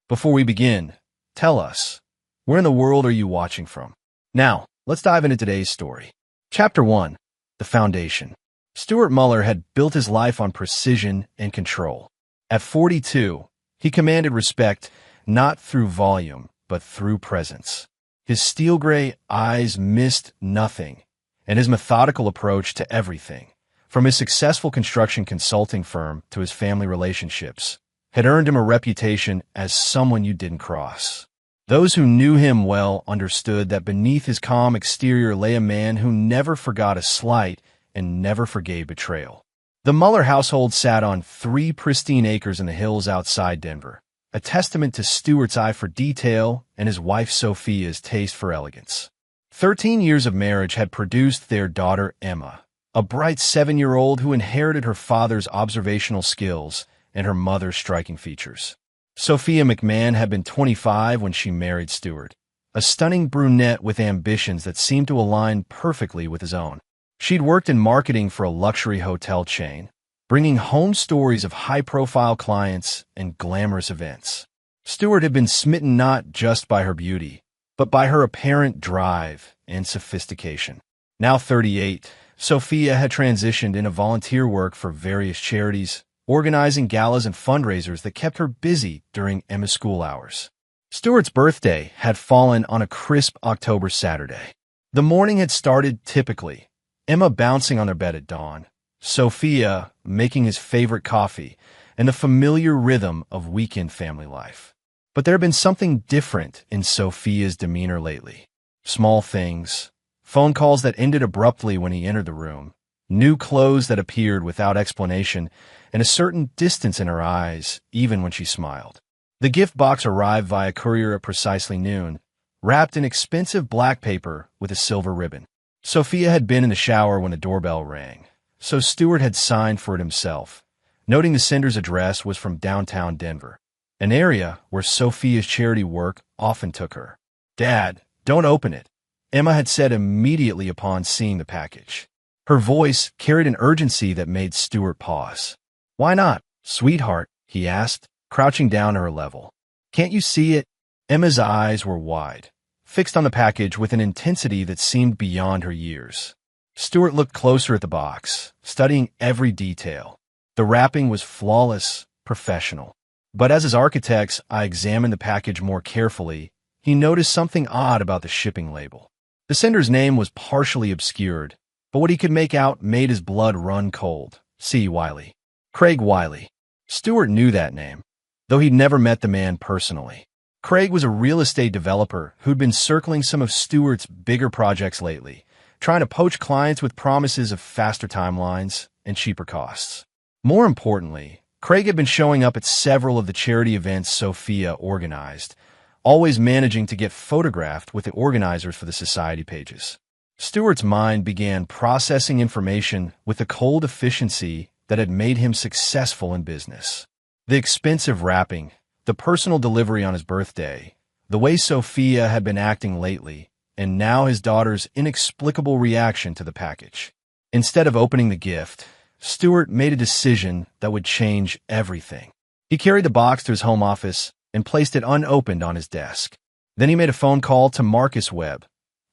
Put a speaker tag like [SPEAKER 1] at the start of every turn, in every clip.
[SPEAKER 1] Before we begin, tell us, where in the world are you watching from? Now, let's dive into today's story. Chapter 1. The Foundation. Stuart Muller had built his life on precision and control. At 42, he commanded respect not through volume, but through presence. His steel-gray eyes missed nothing, and his methodical approach to everything, from his successful construction consulting firm to his family relationships, had earned him a reputation as someone you didn't cross. Those who knew him well understood that beneath his calm exterior lay a man who never forgot a slight and never forgave betrayal. The Muller household sat on 3 pristine acres in the hills outside Denver, a testament to Stuart's eye for detail and his wife Sophia's taste for elegance. 13 years of marriage had produced their daughter Emma, a bright 7-year-old who inherited her father's observational skills and her mother's striking features. Sophia McMahon had been 25 when she married Stuart, a stunning brunette with ambitions that seemed to align perfectly with his own. She'd worked in marketing for a luxury hotel chain, bringing home stories of high-profile clients and glamorous events. Stuart had been smitten not just by her beauty, but by her apparent drive and sophistication. Now 38, Sophia had transitioned into volunteer work for various charities, organizing galas and fundraisers that kept her busy during Emma's school hours. Stuart's birthday had fallen on a crisp October Saturday. The morning had started typically, Emma bouncing on their bed at dawn, Sophia making his favorite coffee, and the familiar rhythm of weekend family life. But there had been something different in Sophia's demeanor lately. Small things, phone calls that ended abruptly when he entered the room, new clothes that appeared without explanation, and a certain distance in her eyes, even when she smiled. The gift box arrived via courier at precisely noon, wrapped in expensive black paper with a silver ribbon. Sophia had been in the shower when the doorbell rang, so Stuart had signed for it himself, noting the sender's address was from downtown Denver, an area where Sophia's charity work often took her. "Dad, don't open it," Emma had said immediately upon seeing the package. Her voice carried an urgency that made Stuart pause. "Why not, sweetheart?" he asked, crouching down to her level. "Can't you see it?" Emma's eyes were wide, fixed on the package with an intensity that seemed beyond her years. Stuart looked closer at the box, studying every detail. The wrapping was flawless, professional. But as his architect's eye examined the package more carefully, he noticed something odd about the shipping label. The sender's name was partially obscured, but what he could make out made his blood run cold. C. Wiley. Craig Wiley. Stuart knew that name, though he'd never met the man personally. Craig was a real estate developer who'd been circling some of Stuart's bigger projects lately, trying to poach clients with promises of faster timelines and cheaper costs. More importantly, Craig had been showing up at several of the charity events Sophia organized, always managing to get photographed with the organizers for the society pages. Stuart's mind began processing information with the cold efficiency that had made him successful in business. The expensive wrapping, the personal delivery on his birthday, the way Sophia had been acting lately, and now his daughter's inexplicable reaction to the package. Instead of opening the gift, Stuart made a decision that would change everything. He carried the box to his home office and placed it unopened on his desk. Then he made a phone call to Marcus Webb,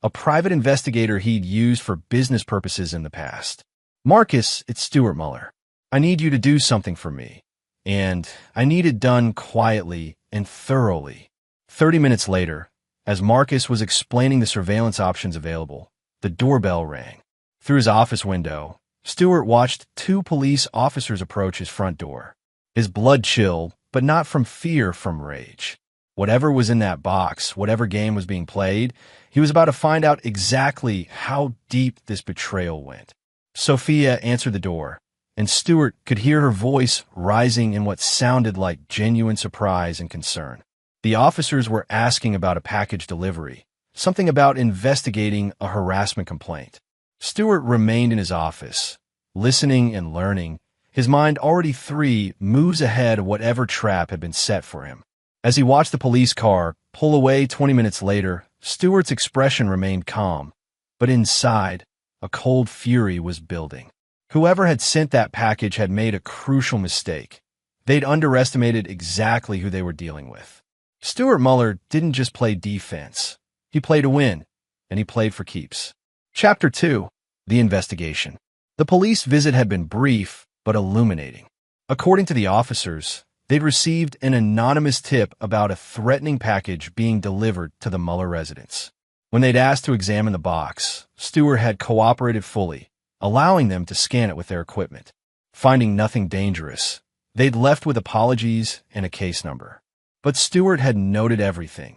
[SPEAKER 1] a private investigator he'd used for business purposes in the past. "Marcus, it's Stuart Muller. I need you to do something for me, and I need it done quietly and thoroughly." 30 minutes later, as Marcus was explaining the surveillance options available, the doorbell rang. Through his office window, Stuart watched 2 police officers approach his front door. His blood chilled, but not from fear, from rage. Whatever was in that box, whatever game was being played, he was about to find out exactly how deep this betrayal went. Sophia answered the door, and Stuart could hear her voice rising in what sounded like genuine surprise and concern. The officers were asking about a package delivery, something about investigating a harassment complaint. Stuart remained in his office, listening and learning, his mind already 3 moves ahead of whatever trap had been set for him. As he watched the police car pull away 20 minutes later, Stuart's expression remained calm, but inside, a cold fury was building. Whoever had sent that package had made a crucial mistake. They'd underestimated exactly who they were dealing with. Stuart Muller didn't just play defense. He played to win, and he played for keeps. Chapter 2. The Investigation. The police visit had been brief, but illuminating. According to the officers, they'd received an anonymous tip about a threatening package being delivered to the Muller residence. When they'd asked to examine the box, Stuart had cooperated fully, allowing them to scan it with their equipment. Finding nothing dangerous, they'd left with apologies and a case number. But Stuart had noted everything.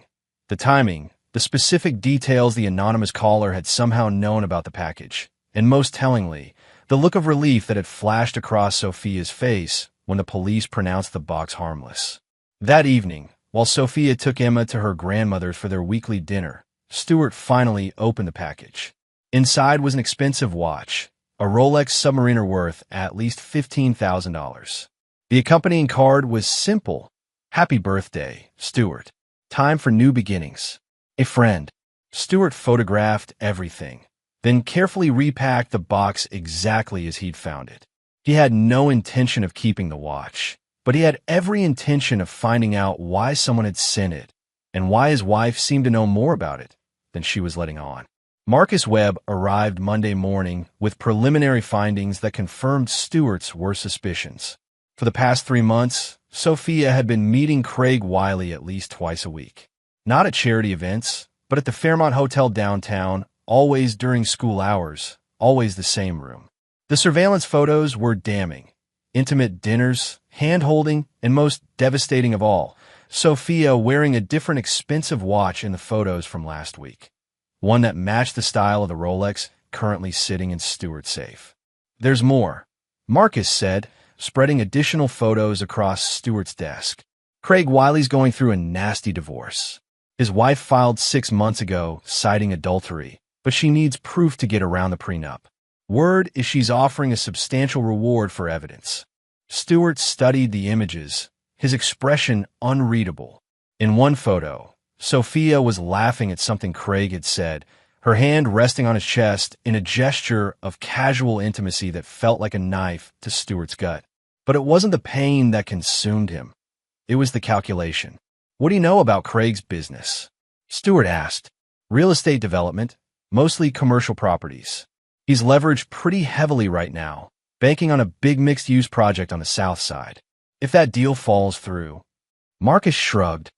[SPEAKER 1] The timing, the specific details the anonymous caller had somehow known about the package, and most tellingly, the look of relief that had flashed across Sophia's face when the police pronounced the box harmless. That evening, while Sophia took Emma to her grandmother's for their weekly dinner, Stuart finally opened the package. Inside was an expensive watch, a Rolex Submariner worth at least $15,000. The accompanying card was simple. Happy birthday, Stuart. Time for new beginnings. A friend. Stuart photographed everything, then carefully repacked the box exactly as he'd found it. He had no intention of keeping the watch, but he had every intention of finding out why someone had sent it, and why his wife seemed to know more about it than she was letting on. Marcus Webb arrived Monday morning with preliminary findings that confirmed Stuart's worst suspicions. For the past 3 months, Sophia had been meeting Craig Wiley at least twice a week. Not at charity events, but at the Fairmont Hotel downtown, always during school hours, always the same room. The surveillance photos were damning. Intimate dinners, hand-holding, and most devastating of all, Sophia wearing a different expensive watch in the photos from last week. One that matched the style of the Rolex currently sitting in Stuart's safe. There's more, Marcus said, spreading additional photos across Stuart's desk. Craig Wiley's going through a nasty divorce. His wife filed 6 months ago, citing adultery, but she needs proof to get around the prenup. Word is she's offering a substantial reward for evidence. Stuart studied the images, his expression unreadable. In one photo, Sophia was laughing at something Craig had said, her hand resting on his chest in a gesture of casual intimacy that felt like a knife to Stuart's gut. But it wasn't the pain that consumed him. It was the calculation. What do you know about Craig's business? Stuart asked. Real estate development, mostly commercial properties. He's leveraged pretty heavily right now, banking on a big mixed-use project on the south side. If that deal falls through, Marcus shrugged.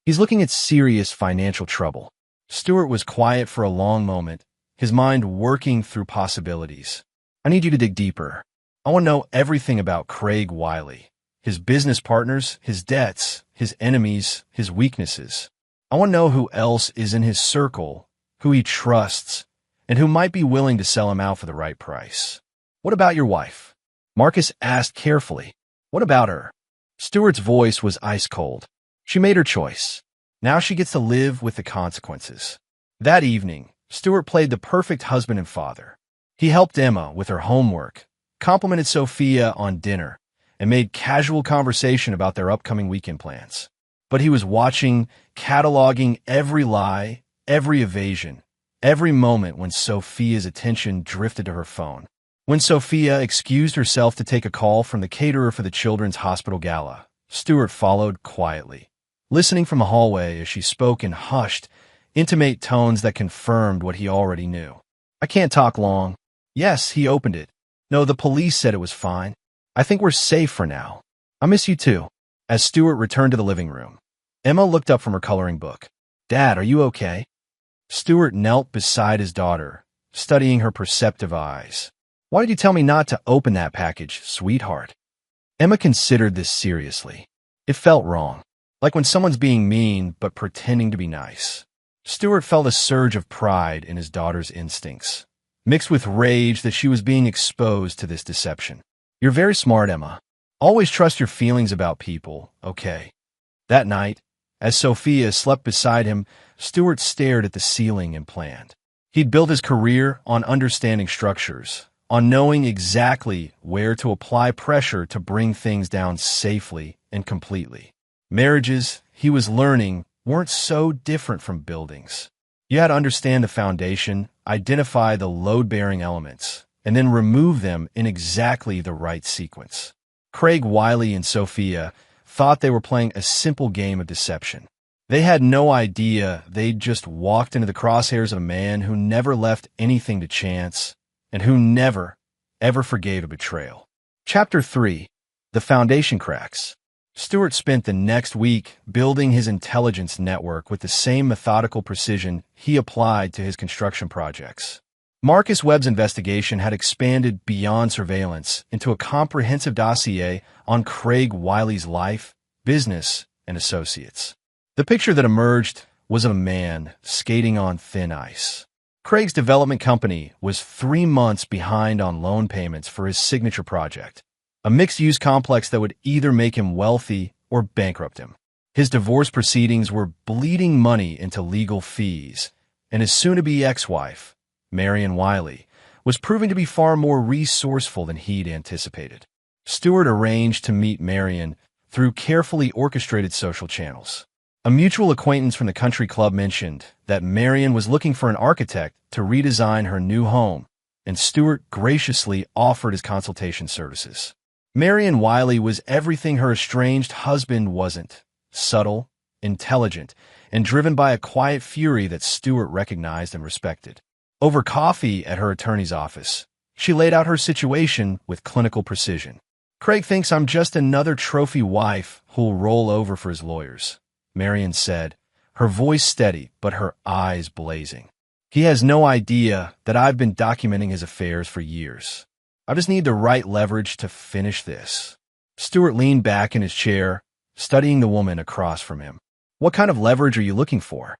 [SPEAKER 1] He's looking at serious financial trouble. Stuart was quiet for a long moment, his mind working through possibilities. I need you to dig deeper. I want to know everything about Craig Wiley, his business partners, his debts, his enemies, his weaknesses. I want to know who else is in his circle, who he trusts, and who might be willing to sell him out for the right price. What about your wife? Marcus asked carefully. What about her? Stuart's voice was ice cold. She made her choice. Now she gets to live with the consequences. That evening, Stuart played the perfect husband and father. He helped Emma with her homework, complimented Sophia on dinner, and made casual conversation about their upcoming weekend plans. But he was watching, cataloging every lie, every evasion, every moment when Sophia's attention drifted to her phone. When Sophia excused herself to take a call from the caterer for the children's hospital gala, Stuart followed quietly, listening from the hallway as she spoke in hushed, intimate tones that confirmed what he already knew. I can't talk long. Yes, he opened it. No, the police said it was fine. I think we're safe for now. I miss you too. As Stuart returned to the living room, Emma looked up from her coloring book. Dad, are you okay? Stuart knelt beside his daughter, studying her perceptive eyes. Why did you tell me not to open that package, sweetheart? Emma considered this seriously. It felt wrong, like when someone's being mean but pretending to be nice. Stuart felt a surge of pride in his daughter's instincts, mixed with rage that she was being exposed to this deception. You're very smart, Emma. Always trust your feelings about people, okay? That night, as Sophia slept beside him, Stuart stared at the ceiling and planned. He'd built his career on understanding structures, on knowing exactly where to apply pressure to bring things down safely and completely. Marriages, he was learning, weren't so different from buildings. You had to understand the foundation, identify the load-bearing elements, and then remove them in exactly the right sequence. Craig Wiley and Sophia thought they were playing a simple game of deception. They had no idea they'd just walked into the crosshairs of a man who never left anything to chance and who never, ever forgave a betrayal. Chapter 3. The Foundation Cracks. Stewart spent the next week building his intelligence network with the same methodical precision he applied to his construction projects. Marcus Webb's investigation had expanded beyond surveillance into a comprehensive dossier on Craig Wiley's life, business, and associates. The picture that emerged was of a man skating on thin ice. Craig's development company was 3 months behind on loan payments for his signature project, a mixed-use complex that would either make him wealthy or bankrupt him. His divorce proceedings were bleeding money into legal fees, and his soon-to-be ex-wife, Marion Wiley, was proving to be far more resourceful than he'd anticipated. Stewart arranged to meet Marion through carefully orchestrated social channels. A mutual acquaintance from the country club mentioned that Marion was looking for an architect to redesign her new home, and Stewart graciously offered his consultation services. Marion Wiley was everything her estranged husband wasn't: subtle, intelligent, and driven by a quiet fury that Stewart recognized and respected. Over coffee at her attorney's office, she laid out her situation with clinical precision. "Craig thinks I'm just another trophy wife who'll roll over for his lawyers," Marion said, her voice steady but her eyes blazing. "He has no idea that I've been documenting his affairs for years. I just need the right leverage to finish this." Stewart leaned back in his chair, studying the woman across from him. "What kind of leverage are you looking for?"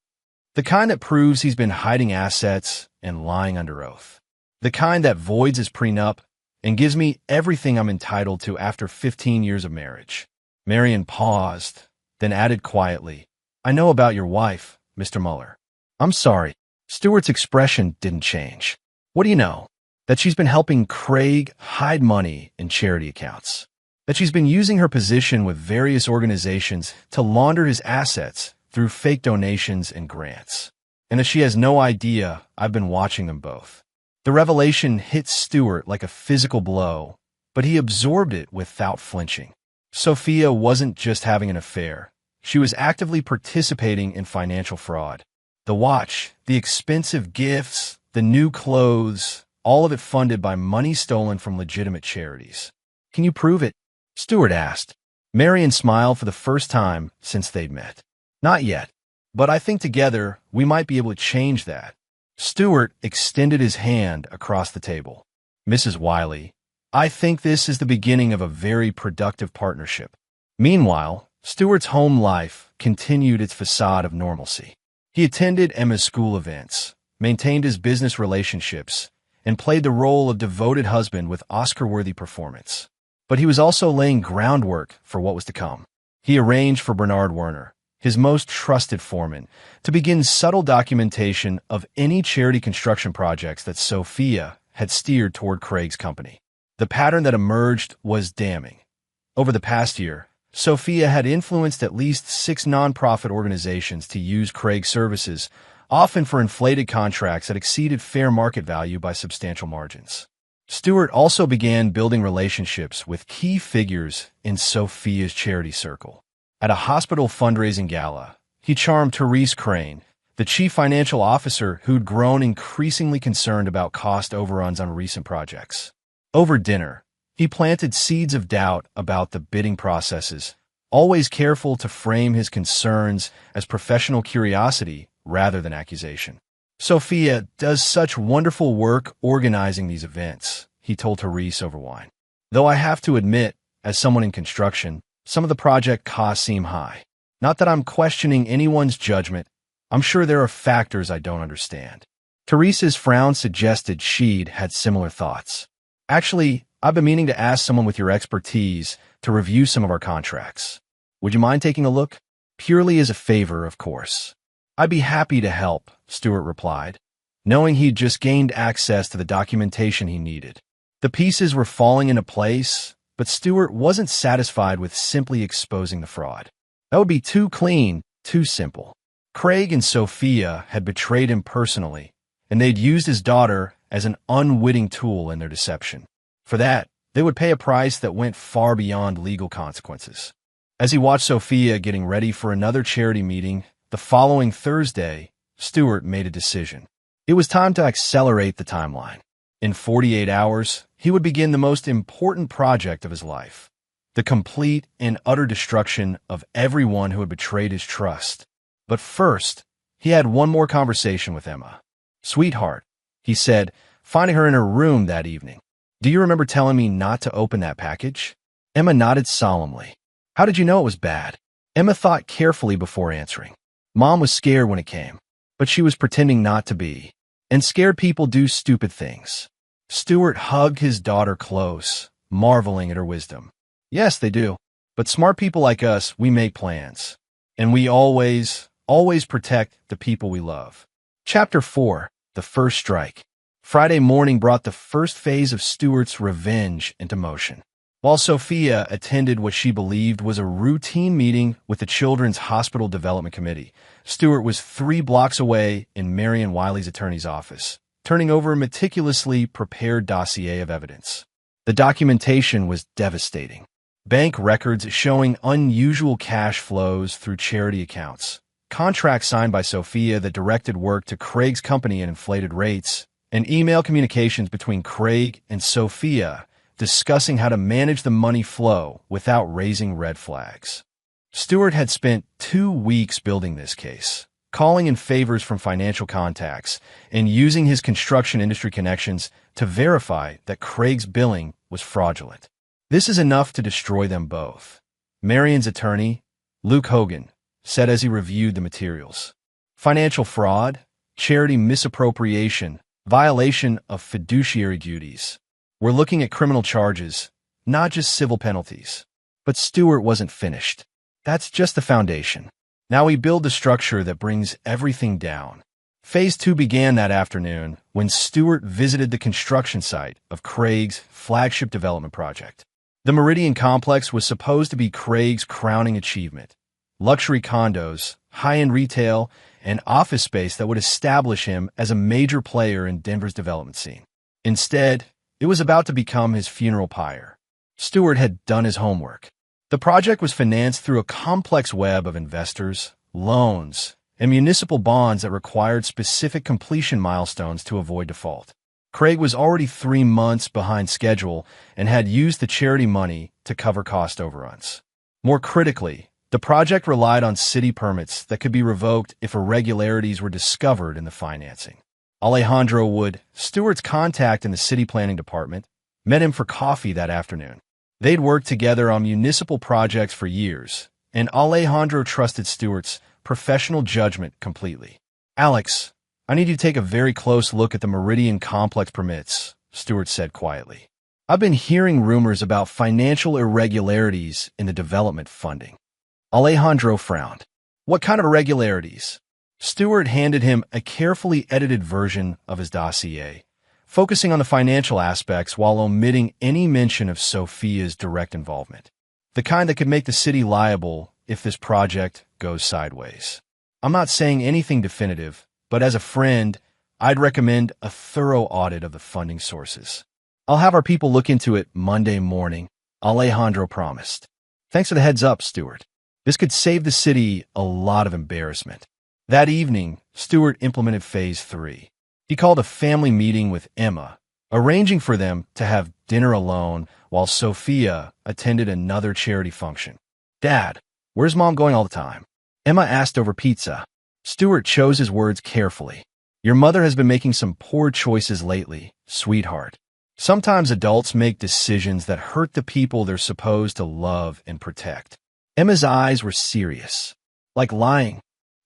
[SPEAKER 1] "The kind that proves he's been hiding assets and lying under oath. The kind that voids his prenup and gives me everything I'm entitled to after 15 years of marriage." Marion paused, then added quietly, "I know about your wife, Mr. Muller." "I'm sorry." Stewart's expression didn't change. "What do you know?" "That she's been helping Craig hide money in charity accounts. That she's been using her position with various organizations to launder his assets through fake donations and grants. And that she has no idea I've been watching them both." The revelation hit Stewart like a physical blow, but he absorbed it without flinching. Sophia wasn't just having an affair. She was actively participating in financial fraud. The watch, the expensive gifts, the new clothes, all of it funded by money stolen from legitimate charities. "Can you prove it?" Stewart asked. Marion smiled for the first time since they'd met. "Not yet, but I think together we might be able to change that." Stewart extended his hand across the table. "Mrs. Wiley, I think this is the beginning of a very productive partnership." Meanwhile, Stewart's home life continued its facade of normalcy. He attended Emma's school events, maintained his business relationships, and played the role of devoted husband with Oscar-worthy performance. But he was also laying groundwork for what was to come. He arranged for Bernard Werner, his most trusted foreman, to begin subtle documentation of any charity construction projects that Sophia had steered toward Craig's company. The pattern that emerged was damning. Over the past year, Sophia had influenced at least 6 nonprofit organizations to use Craig's services, often for inflated contracts that exceeded fair market value by substantial margins. Stewart also began building relationships with key figures in Sophia's charity circle. At a hospital fundraising gala, he charmed Therese Crane, the chief financial officer who'd grown increasingly concerned about cost overruns on recent projects. Over dinner, he planted seeds of doubt about the bidding processes, always careful to frame his concerns as professional curiosity rather than accusation. "Sophia does such wonderful work organizing these events," he told Therese over wine. "Though I have to admit, as someone in construction, some of the project costs seem high. Not that I'm questioning anyone's judgment. I'm sure there are factors I don't understand." Therese's frown suggested she'd had similar thoughts. "Actually, I've been meaning to ask someone with your expertise to review some of our contracts. Would you mind taking a look? Purely as a favor, of course." "I'd be happy to help," Stewart replied, knowing he'd just gained access to the documentation he needed. The pieces were falling into place, but Stewart wasn't satisfied with simply exposing the fraud. That would be too clean, too simple. Craig and Sophia had betrayed him personally, and they'd used his daughter as an unwitting tool in their deception. For that, they would pay a price that went far beyond legal consequences. As he watched Sophia getting ready for another charity meeting The following Thursday, Stuart made a decision. It was time to accelerate the timeline. In 48 hours, he would begin the most important project of his life: the complete and utter destruction of everyone who had betrayed his trust. But first, he had one more conversation with Emma. "Sweetheart," he said, finding her in her room that evening. "Do you remember telling me not to open that package?" Emma nodded solemnly. "How did you know it was bad?" Emma thought carefully before answering. Mom was scared when it came, but she was pretending not to be. And scared people do stupid things. Stuart hugged his daughter close, marveling at her wisdom. "Yes, they do. But smart people like us, we make plans. And we always protect the people we love." Chapter 4. The First Strike. Friday morning brought the first phase of Stuart's revenge into motion. While Sophia attended what she believed was a routine meeting with the Children's Hospital Development Committee, Stuart was 3 blocks away in Marion Wiley's attorney's office, turning over a meticulously prepared dossier of evidence. The documentation was devastating. Bank records showing unusual cash flows through charity accounts, contracts signed by Sophia that directed work to Craig's company at inflated rates, and email communications between Craig and Sophia discussing how to manage the money flow without raising red flags. Stuart had spent 2 weeks building this case, calling in favors from financial contacts, and using his construction industry connections to verify that Craig's billing was fraudulent. "This is enough to destroy them both," Marion's attorney, Luke Hogan, said as he reviewed the materials. "Financial fraud, charity misappropriation, violation of fiduciary duties. We're looking at criminal charges, not just civil penalties." But Stuart wasn't finished. That's just the foundation. Now we build the structure that brings everything down. Phase 2 began that afternoon when Stuart visited the construction site of Craig's flagship development project. The Meridian Complex was supposed to be Craig's crowning achievement: luxury condos, high-end retail, and office space that would establish him as a major player in Denver's development scene. Instead, it was about to become his funeral pyre. Stuart had done his homework. The project was financed through a complex web of investors, loans, and municipal bonds that required specific completion milestones to avoid default. Craig was already 3 months behind schedule and had used the charity money to cover cost overruns. More critically, the project relied on city permits that could be revoked if irregularities were discovered in the financing. Alejandro Wood, Stuart's contact in the city planning department, met him for coffee that afternoon. They'd worked together on municipal projects for years, and Alejandro trusted Stuart's professional judgment completely. "Alex, I need you to take a very close look at the Meridian Complex permits," Stuart said quietly. "I've been hearing rumors about financial irregularities in the development funding." Alejandro frowned. "What kind of irregularities?" Stuart handed him a carefully edited version of his dossier, focusing on the financial aspects while omitting any mention of Sophia's direct involvement. The kind that could make the city liable if this project goes sideways. "I'm not saying anything definitive, but as a friend, I'd recommend a thorough audit of the funding sources." "I'll have our people look into it Monday morning," Alejandro promised. "Thanks for the heads up, Stuart. This could save the city a lot of embarrassment." That evening, Stuart implemented Phase 3. He called a family meeting with Emma, arranging for them to have dinner alone while Sophia attended another charity function. "Dad, where's Mom going all the time?" Emma asked over pizza. Stuart chose his words carefully. "Your mother has been making some poor choices lately, sweetheart. Sometimes adults make decisions that hurt the people they're supposed to love and protect." Emma's eyes were serious. "Like lying."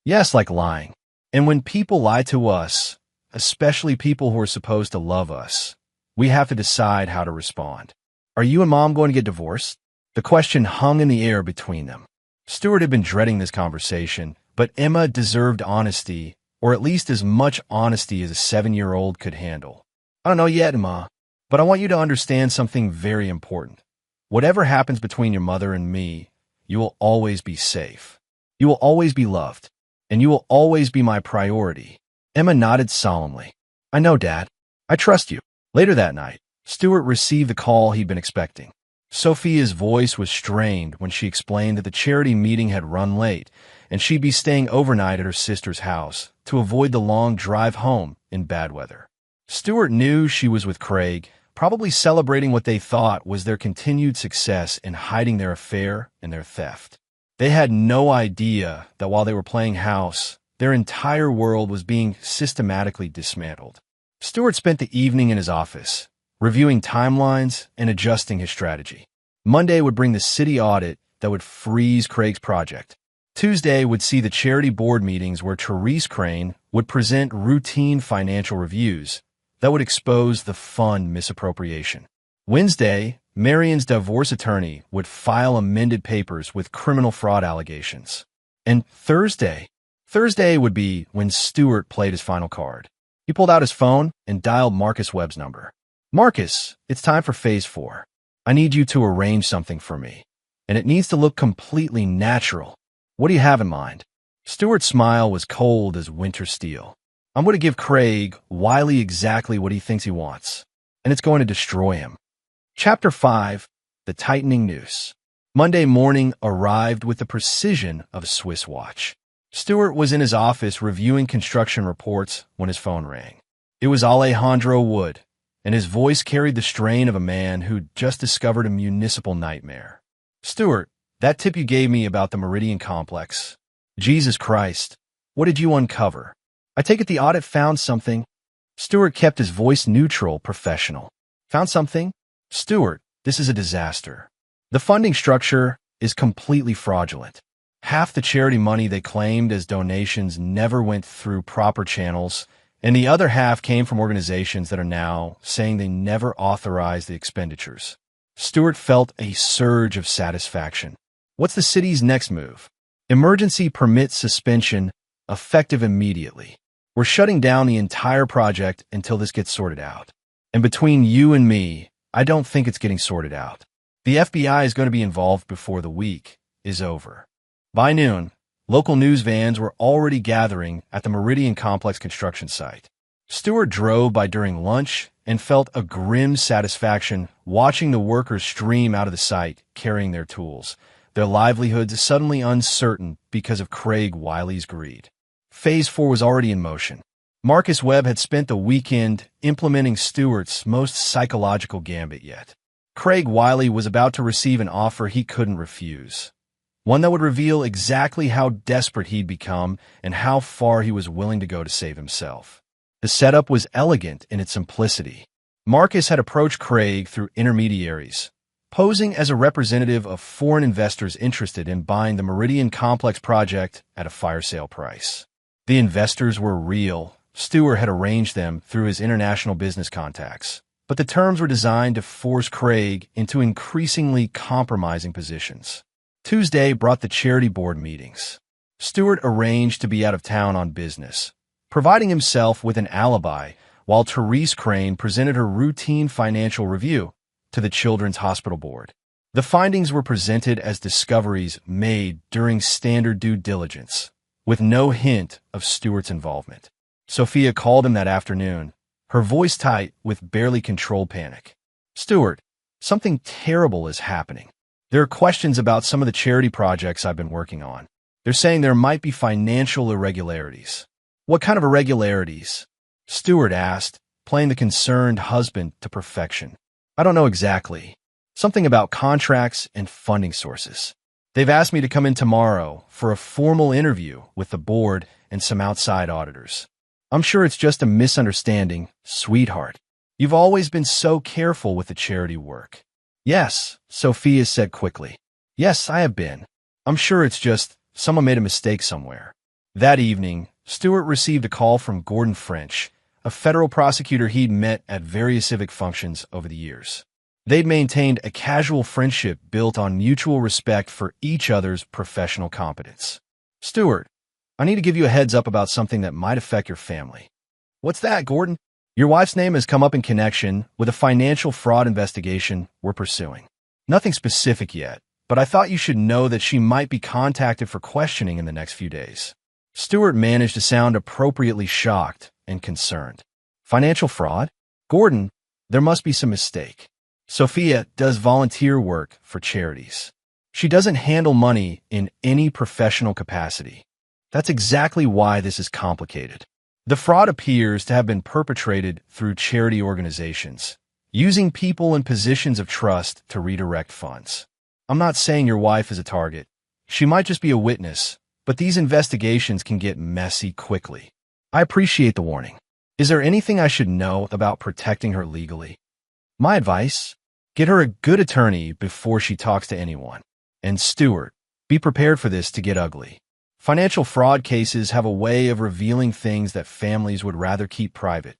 [SPEAKER 1] "Yes, like lying. And when people lie to us, especially people who are supposed to love us, we have to decide how to respond." "Are you and Mom going to get divorced?" The question hung in the air between them. Stuart had been dreading this conversation, but Emma deserved honesty, or at least as much honesty as a 7-year-old could handle. "I don't know yet, Ma, but I want you to understand something very important. Whatever happens between your mother and me, you will always be safe. You will always be loved, and you will always be my priority." Emma nodded solemnly. "I know, Dad. I trust you." Later that night, Stuart received the call he'd been expecting. Sophia's voice was strained when she explained that the charity meeting had run late, and she'd be staying overnight at her sister's house to avoid the long drive home in bad weather. Stewart knew she was with Craig, probably celebrating what they thought was their continued success in hiding their affair and their theft. They had no idea that while they were playing house, their entire world was being systematically dismantled. Stewart spent the evening in his office, reviewing timelines and adjusting his strategy. Monday would bring the city audit that would freeze Craig's project. Tuesday would see the charity board meetings where Therese Crane would present routine financial reviews that would expose the fund misappropriation. Wednesday, Marion's divorce attorney would file amended papers with criminal fraud allegations. And Thursday would be when Stewart played his final card. He pulled out his phone and dialed Marcus Webb's number. "Marcus, it's time for Phase 4. I need you to arrange something for me, and it needs to look completely natural. What do you have in mind?" Stewart's smile was cold as winter steel. "I'm going to give Craig Wiley exactly what he thinks he wants, and it's going to destroy him." Chapter 5, The Tightening Noose. Monday morning arrived with the precision of a Swiss watch. Stewart was in his office reviewing construction reports when his phone rang. It was Alejandro Wood, and his voice carried the strain of a man who'd just discovered a municipal nightmare. "Stewart, that tip you gave me about the Meridian Complex. Jesus Christ, what did you uncover? I take it the audit found something." Stewart kept his voice neutral, professional. "Found something? Stewart, this is a disaster. The funding structure is completely fraudulent. Half the charity money they claimed as donations never went through proper channels, and the other half came from organizations that are now saying they never authorized the expenditures." Stewart felt a surge of satisfaction. "What's the city's next move?" "Emergency permit suspension, effective immediately. We're shutting down the entire project until this gets sorted out. And between you and me, I don't think it's getting sorted out. The FBI is going to be involved before the week is over." By noon, local news vans were already gathering at the Meridian Complex construction site. Stewart drove by during lunch and felt a grim satisfaction watching the workers stream out of the site carrying their tools, their livelihoods suddenly uncertain because of Craig Wiley's greed. Phase 4 was already in motion. Marcus Webb had spent the weekend implementing Stewart's most psychological gambit yet. Craig Wiley was about to receive an offer he couldn't refuse, one that would reveal exactly how desperate he'd become and how far he was willing to go to save himself. The setup was elegant in its simplicity. Marcus had approached Craig through intermediaries, posing as a representative of foreign investors interested in buying the Meridian Complex project at a fire sale price. The investors were real. Stewart had arranged them through his international business contacts, but the terms were designed to force Craig into increasingly compromising positions. Tuesday brought the charity board meetings. Stewart arranged to be out of town on business, providing himself with an alibi while Therese Crane presented her routine financial review to the Children's Hospital Board. The findings were presented as discoveries made during standard due diligence, with no hint of Stewart's involvement. Sophia called him that afternoon, her voice tight with barely controlled panic. "Stewart, something terrible is happening. There are questions about some of the charity projects I've been working on. They're saying there might be financial irregularities." "What kind of irregularities?" Stewart asked, playing the concerned husband to perfection. "I don't know exactly. Something about contracts and funding sources. They've asked me to come in tomorrow for a formal interview with the board and some outside auditors. I'm sure it's just a misunderstanding, sweetheart. You've always been so careful with the charity work." "Yes," Sophia said quickly. "Yes, I have been. I'm sure it's just someone made a mistake somewhere." That evening, Stewart received a call from Gordon French, a federal prosecutor he'd met at various civic functions over the years. They'd maintained a casual friendship built on mutual respect for each other's professional competence. "Stewart, I need to give you a heads up about something that might affect your family." "What's that, Gordon?" "Your wife's name has come up in connection with a financial fraud investigation we're pursuing. Nothing specific yet, but I thought you should know that she might be contacted for questioning in the next few days." Stewart managed to sound appropriately shocked and concerned. "Financial fraud? Gordon, there must be some mistake. Sophia does volunteer work for charities. She doesn't handle money in any professional capacity. That's exactly why this is complicated. The fraud appears to have been perpetrated through charity organizations, using people in positions of trust to redirect funds. I'm not saying your wife is a target. She might just be a witness, but these investigations can get messy quickly. I appreciate the warning. Is there anything I should know about protecting her legally? My advice? Get her a good attorney before she talks to anyone. And Stuart, be prepared for this to get ugly. Financial fraud cases have a way of revealing things that families would rather keep private.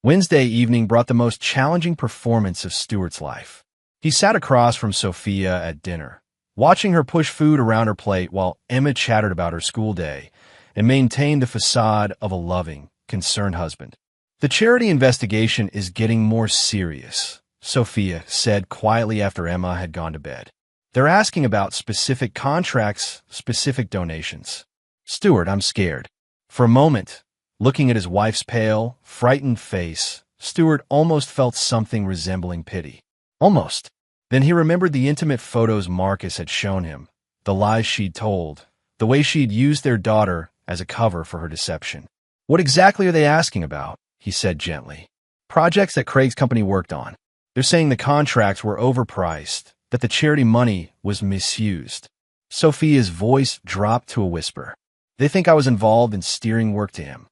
[SPEAKER 1] Wednesday evening brought the most challenging performance of Stuart's life. He sat across from Sophia at dinner, watching her push food around her plate while Emma chattered about her school day and maintained the facade of a loving, concerned husband. The charity investigation is getting more serious, Sophia said quietly after Emma had gone to bed. They're asking about specific contracts, specific donations. Stuart, I'm scared. For a moment, looking at his wife's pale, frightened face, Stuart almost felt something resembling pity. Almost. Then he remembered the intimate photos Marcus had shown him, the lies she'd told, the way she'd used their daughter as a cover for her deception. What exactly are they asking about? He said gently. Projects that Craig's company worked on. They're saying the contracts were overpriced, that the charity money was misused. Sophia's voice dropped to a whisper. They think I was involved in steering work to him.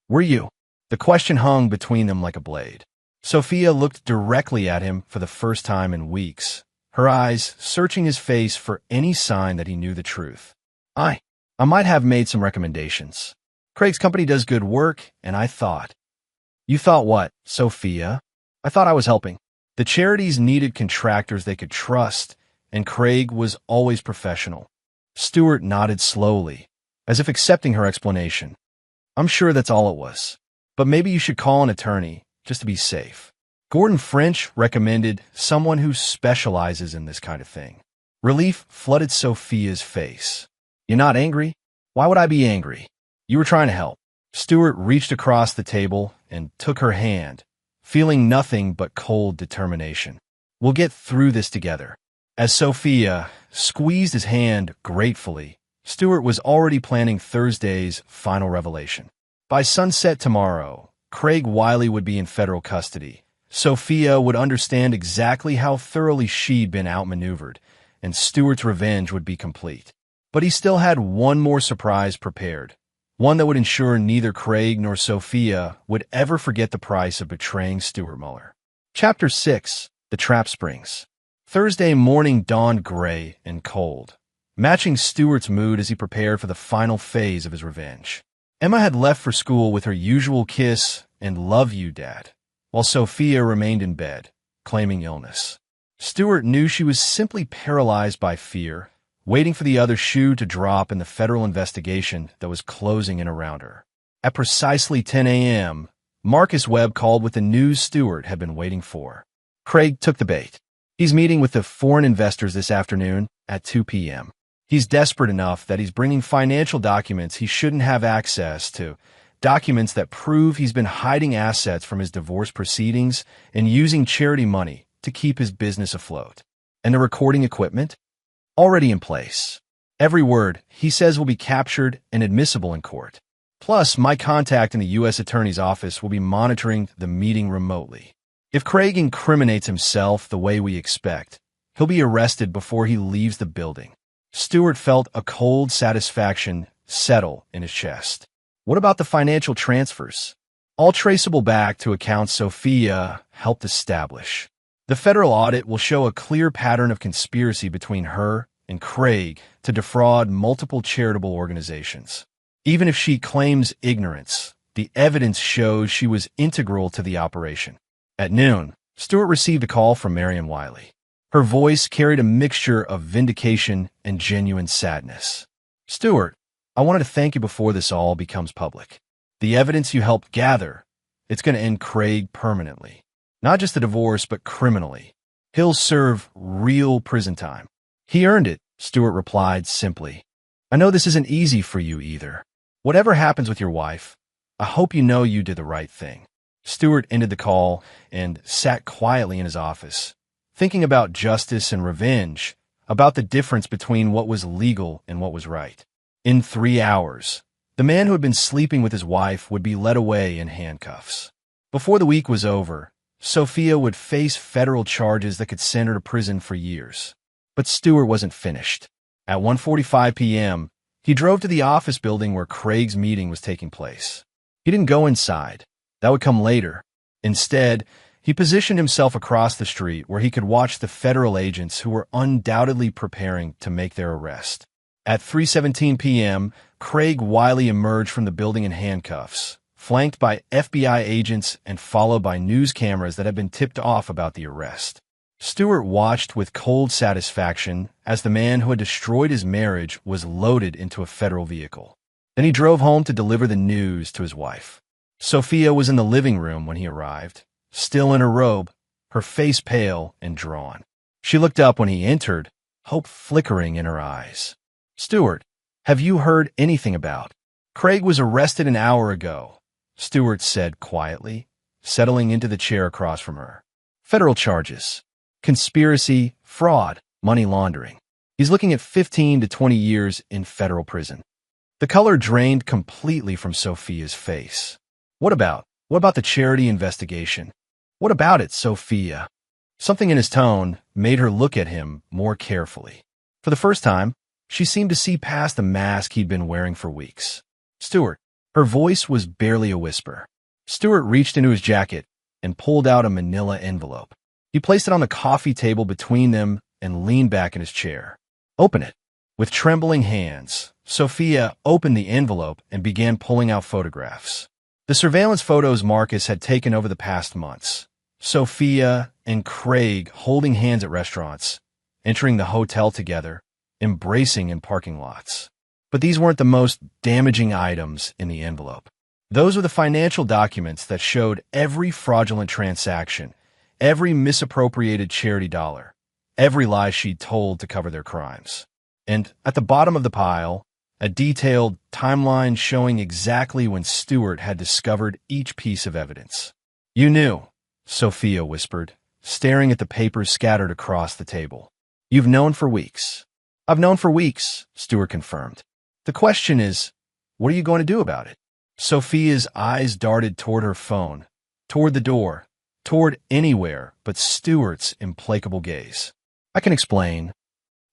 [SPEAKER 1] Were you? The question hung between them like a blade. Sophia looked directly at him for the first time in weeks, her eyes searching his face for any sign that he knew the truth. I might have made some recommendations. Craig's company does good work, and I thought. You thought what, Sophia? I thought I was helping. The charities needed contractors they could trust, and Craig was always professional. Stuart nodded slowly, as if accepting her explanation. I'm sure that's all it was. But maybe you should call an attorney, just to be safe. Gordon French recommended someone who specializes in this kind of thing. Relief flooded Sophia's face. You're not angry? Why would I be angry? You were trying to help. Stuart reached across the table and took her hand, feeling nothing but cold determination. We'll get through this together. As Sophia squeezed his hand gratefully, Stuart was already planning Thursday's final revelation. By sunset tomorrow, Craig Wiley would be in federal custody. Sophia would understand exactly how thoroughly she'd been outmaneuvered, and Stuart's revenge would be complete. But he still had one more surprise prepared, one that would ensure neither Craig nor Sophia would ever forget the price of betraying Stuart Muller. Chapter 6. The Trap Springs. Thursday morning dawned gray and cold, matching Stuart's mood as he prepared for the final phase of his revenge. Emma had left for school with her usual kiss and "love you, Dad," while Sophia remained in bed, claiming illness. Stuart knew she was simply paralyzed by fear, waiting for the other shoe to drop in the federal investigation that was closing in around her. At precisely 10 a.m., Marcus Webb called with the news Stuart had been waiting for. Craig took the bait. He's meeting with the foreign investors this afternoon at 2 p.m. He's desperate enough that he's bringing financial documents he shouldn't have access to, documents that prove he's been hiding assets from his divorce proceedings and using charity money to keep his business afloat. And the recording equipment? Already in place. Every word he says will be captured and admissible in court. Plus, my contact in the U.S. Attorney's Office will be monitoring the meeting remotely. If Craig incriminates himself the way we expect, he'll be arrested before he leaves the building. Stuart felt a cold satisfaction settle in his chest. What about the financial transfers? All traceable back to accounts Sophia helped establish. The federal audit will show a clear pattern of conspiracy between her and Craig to defraud multiple charitable organizations. Even if she claims ignorance, the evidence shows she was integral to the operation. At noon, Stuart received a call from Marion Wiley. Her voice carried a mixture of vindication and genuine sadness. Stuart, I wanted to thank you before this all becomes public. The evidence you helped gather, it's going to end Craig permanently. Not just the divorce, but criminally. He'll serve real prison time. He earned it, Stuart replied simply. I know this isn't easy for you either. Whatever happens with your wife, I hope you know you did the right thing. Stuart ended the call and sat quietly in his office, thinking about justice and revenge about the difference between what was legal and what was right. In 3 hours, the man who had been sleeping with his wife would be led away in handcuffs. Before the week was over, Sophia would face federal charges that could send her to prison for years. But Stewart wasn't finished. At 1:45 p.m., he drove to the office building where Craig's meeting was taking place. He didn't go inside. That would come later. Instead, he positioned himself across the street where he could watch the federal agents who were undoubtedly preparing to make their arrest. At 3:17 p.m., Craig Wiley emerged from the building in handcuffs, flanked by FBI agents and followed by news cameras that had been tipped off about the arrest. Stewart watched with cold satisfaction as the man who had destroyed his marriage was loaded into a federal vehicle. Then he drove home to deliver the news to his wife. Sophia was in the living room when he arrived, still in her robe, her face pale and drawn. She looked up when he entered, hope flickering in her eyes. "Stewart, have you heard anything about?" "Craig was arrested an hour ago," Stewart said quietly, settling into the chair across from her. "Federal charges. Conspiracy, fraud, money laundering. He's looking at 15 to 20 years in federal prison." The color drained completely from Sophia's face. What about the charity investigation? What about it, Sophia?" Something in his tone made her look at him more carefully. For the first time, she seemed to see past the mask he'd been wearing for weeks. "Stewart," her voice was barely a whisper. Stewart reached into his jacket and pulled out a manila envelope. He placed it on the coffee table between them and leaned back in his chair. "Open it." With trembling hands, Sophia opened the envelope and began pulling out photographs. The surveillance photos Marcus had taken over the past months. Sophia and Craig holding hands at restaurants, entering the hotel together, embracing in parking lots. But these weren't the most damaging items in the envelope. Those were the financial documents that showed every fraudulent transaction, every misappropriated charity dollar, every lie she'd told to cover their crimes. And at the bottom of the pile, a detailed timeline showing exactly when Stewart had discovered each piece of evidence. "You knew," Sophia whispered, staring at the papers scattered across the table. "You've known for weeks." "I've known for weeks," Stewart confirmed. "The question is, what are you going to do about it?" Sophia's eyes darted toward her phone, toward the door, toward anywhere but Stewart's implacable gaze. "I can explain."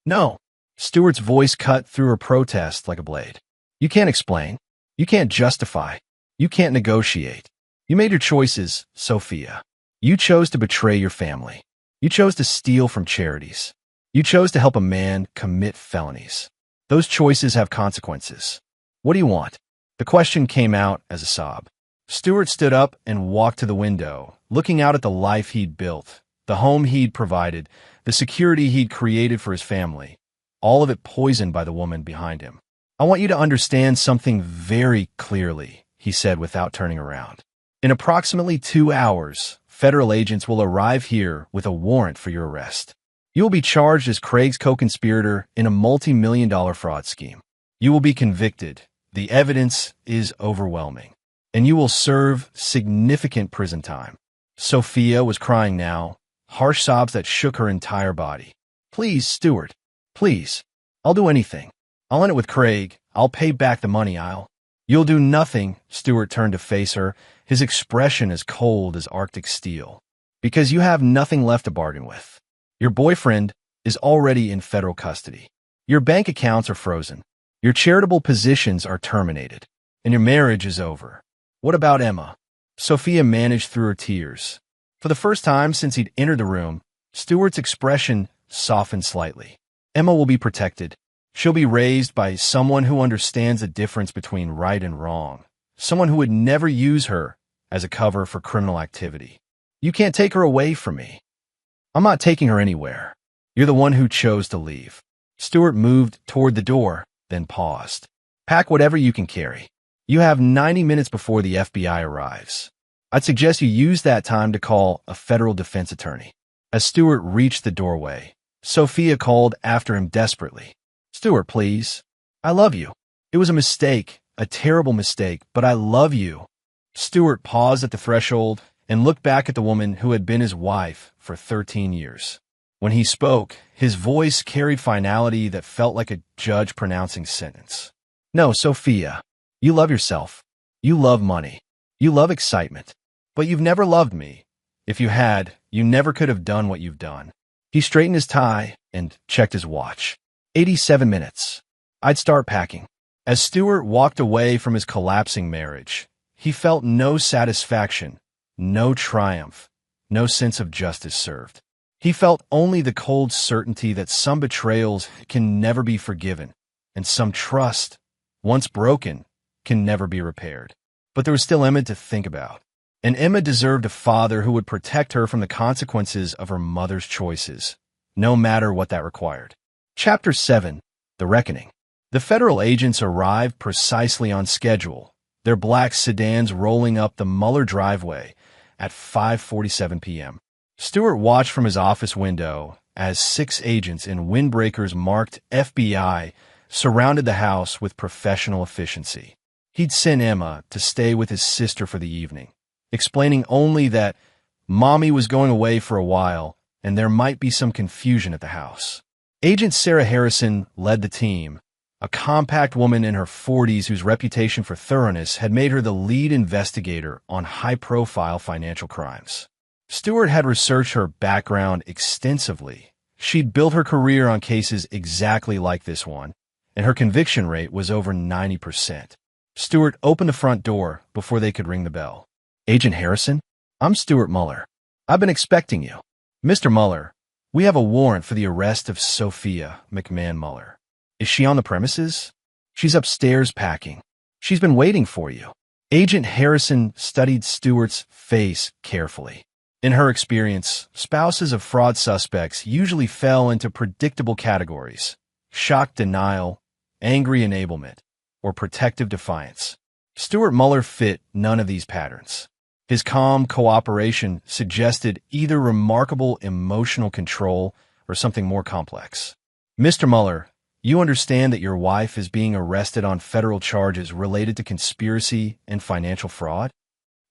[SPEAKER 1] "No." Stewart's voice cut through her protest like a blade. "You can't explain. You can't justify. You can't negotiate. You made your choices, Sophia. You chose to betray your family. You chose to steal from charities. You chose to help a man commit felonies. Those choices have consequences. What do you want?" The question came out as a sob. Stewart stood up and walked to the window, looking out at the life he'd built, the home he'd provided, the security he'd created for his family, all of it poisoned by the woman behind him. "I want you to understand something very clearly," he said without turning around. "In approximately 2 hours, federal agents will arrive here with a warrant for your arrest. You will be charged as Craig's co-conspirator in a multi-million-dollar fraud scheme. You will be convicted. The evidence is overwhelming. And you will serve significant prison time." Sophia was crying now, harsh sobs that shook her entire body. "Please, Stewart. Please. I'll do anything. I'll end it with Craig. I'll pay back the money. You'll do nothing." Stewart turned to face her, his expression as cold as Arctic steel. "Because you have nothing left to bargain with. Your boyfriend is already in federal custody. Your bank accounts are frozen. Your charitable positions are terminated. And your marriage is over. What about Emma?" Sophia managed through her tears. For the first time since he'd entered the room, Stewart's expression softened slightly. "Emma will be protected. She'll be raised by someone who understands the difference between right and wrong, someone who would never use her as a cover for criminal activity. You can't take her away from me." "I'm not taking her anywhere. You're the one who chose to leave." Stewart moved toward the door, then paused. "Pack whatever you can carry. You have 90 minutes before the FBI arrives. I'd suggest you use that time to call a federal defense attorney." As Stewart reached the doorway, Sophia called after him desperately. "Stewart, please. I love you. It was a mistake, a terrible mistake, but I love you." Stewart paused at the threshold and looked back at the woman who had been his wife for 13 years. When he spoke, his voice carried finality that felt like a judge pronouncing sentence. No, Sophia, you love yourself. You love money. You love excitement. But you've never loved me. If you had, you never could have done what you've done. He straightened his tie and checked his watch. 87 minutes. I'd start packing. As Stuart walked away from his collapsing marriage, he felt no satisfaction, no triumph, no sense of justice served. He felt only the cold certainty that some betrayals can never be forgiven, and some trust, once broken, can never be repaired. But there was still Emma to think about. And Emma deserved a father who would protect her from the consequences of her mother's choices, no matter what that required. Chapter 7. The Reckoning. The federal agents arrived precisely on schedule, their black sedans rolling up the Muller driveway at 5:47 p.m. Stuart watched from his office window as 6 agents in windbreakers marked FBI surrounded the house with professional efficiency. He'd sent Emma to stay with his sister for the evening, explaining only that Mommy was going away for a while and there might be some confusion at the house. Agent Sarah Harrison led the team, a compact woman in her 40s whose reputation for thoroughness had made her the lead investigator on high-profile financial crimes. Stuart had researched her background extensively. She'd built her career on cases exactly like this one, and her conviction rate was over 90%. Stuart opened the front door before they could ring the bell. Agent Harrison, I'm Stuart Muller. I've been expecting you. Mr. Muller, we have a warrant for the arrest of Sophia McMahon Muller. Is she on the premises? She's upstairs packing. She's been waiting for you. Agent Harrison studied Stuart's face carefully. In her experience, spouses of fraud suspects usually fell into predictable categories: shock denial, angry enablement, or protective defiance. Stuart Muller fit none of these patterns. His calm cooperation suggested either remarkable emotional control or something more complex. Mr. Muller, you understand that your wife is being arrested on federal charges related to conspiracy and financial fraud?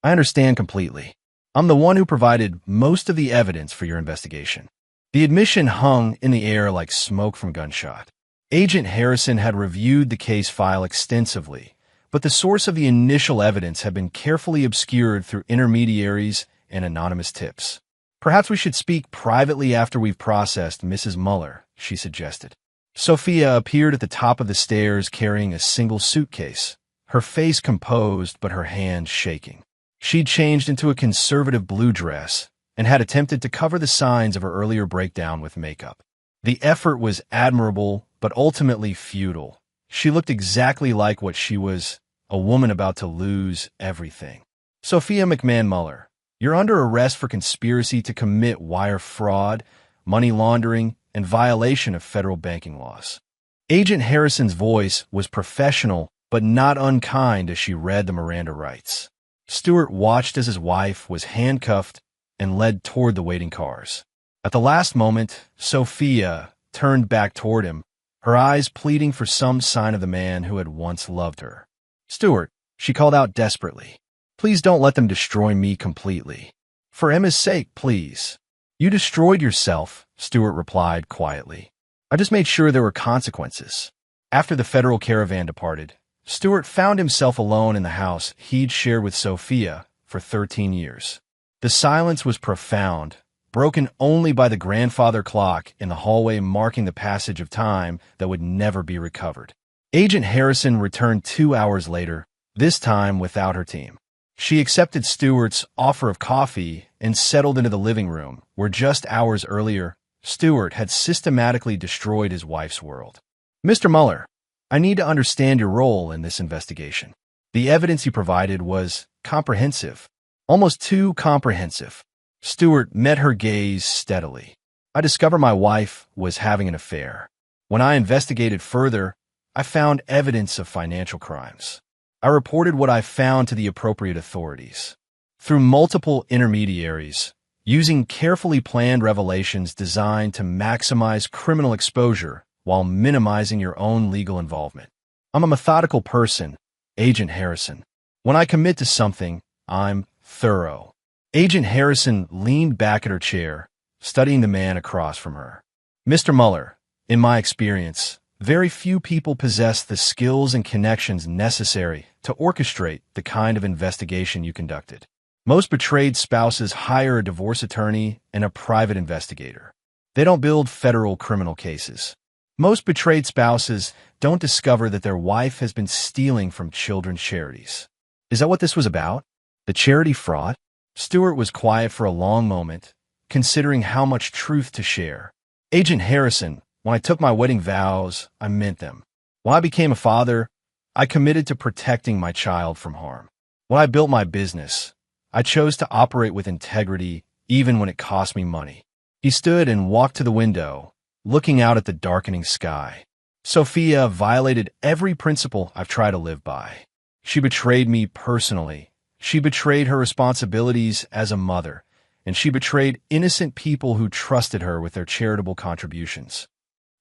[SPEAKER 1] I understand completely. I'm the one who provided most of the evidence for your investigation. The admission hung in the air like smoke from gunshot. Agent Harrison had reviewed the case file extensively, but the source of the initial evidence had been carefully obscured through intermediaries and anonymous tips. Perhaps we should speak privately after we've processed Mrs. Muller, she suggested. Sophia appeared at the top of the stairs carrying a single suitcase, her face composed but her hands shaking. She'd changed into a conservative blue dress and had attempted to cover the signs of her earlier breakdown with makeup. The effort was admirable, but ultimately futile. She looked exactly like what she was, a woman about to lose everything. Sophia McMahon Muller, you're under arrest for conspiracy to commit wire fraud, money laundering, and violation of federal banking laws. Agent Harrison's voice was professional but not unkind as she read the Miranda rights. Stuart watched as his wife was handcuffed and led toward the waiting cars. At the last moment, Sophia turned back toward him, her eyes pleading for some sign of the man who had once loved her. Stuart, she called out desperately, please don't let them destroy me completely. For Emma's sake, please. You destroyed yourself, Stuart replied quietly. I just made sure there were consequences. After the federal caravan departed, Stuart found himself alone in the house he'd shared with Sophia for 13 years. The silence was profound, broken only by the grandfather clock in the hallway marking the passage of time that would never be recovered. Agent Harrison returned 2 hours later, this time without her team. She accepted Stuart's offer of coffee and settled into the living room, where just hours earlier, Stuart had systematically destroyed his wife's world. Mr. Muller, I need to understand your role in this investigation. The evidence you provided was comprehensive, almost too comprehensive. Stuart met her gaze steadily. I discovered my wife was having an affair. When I investigated further, I found evidence of financial crimes. I reported what I found to the appropriate authorities. Through multiple intermediaries, using carefully planned revelations designed to maximize criminal exposure while minimizing your own legal involvement. I'm a methodical person, Agent Harrison. When I commit to something, I'm thorough. Agent Harrison leaned back at her chair, studying the man across from her. Mr. Muller, in my experience, very few people possess the skills and connections necessary to orchestrate the kind of investigation you conducted. Most betrayed spouses hire a divorce attorney and a private investigator. They don't build federal criminal cases. Most betrayed spouses don't discover that their wife has been stealing from children's charities. Is that what this was about? The charity fraud? Stewart was quiet for a long moment, considering how much truth to share. Agent Harrison, when I took my wedding vows, I meant them. When I became a father, I committed to protecting my child from harm. When I built my business, I chose to operate with integrity, even when it cost me money. He stood and walked to the window, looking out at the darkening sky. Sophia violated every principle I've tried to live by. She betrayed me personally. She betrayed her responsibilities as a mother, and she betrayed innocent people who trusted her with their charitable contributions.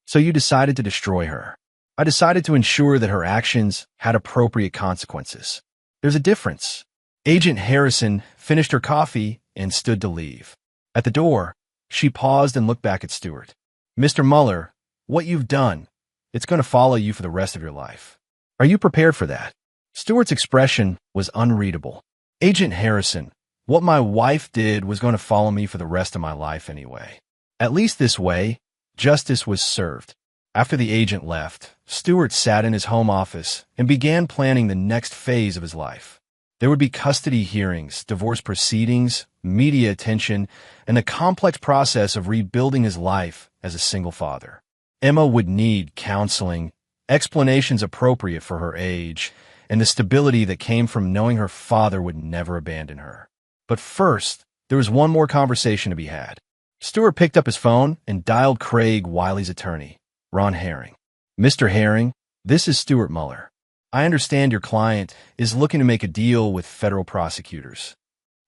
[SPEAKER 1] So you decided to destroy her. I decided to ensure that her actions had appropriate consequences. There's a difference. Agent Harrison finished her coffee and stood to leave. At the door, she paused and looked back at Stewart. Mr. Muller, what you've done, it's going to follow you for the rest of your life. Are you prepared for that? Stewart's expression was unreadable. Agent Harrison, what my wife did was going to follow me for the rest of my life anyway. At least this way, justice was served. After the agent left, Stewart sat in his home office and began planning the next phase of his life. There would be custody hearings, divorce proceedings, media attention, and the complex process of rebuilding his life as a single father. Emma would need counseling, explanations appropriate for her age, and the stability that came from knowing her father would never abandon her. But first, there was one more conversation to be had. Stewart picked up his phone and dialed Craig Wiley's attorney, Ron Herring. Mr. Herring, this is Stewart Muller. I understand your client is looking to make a deal with federal prosecutors.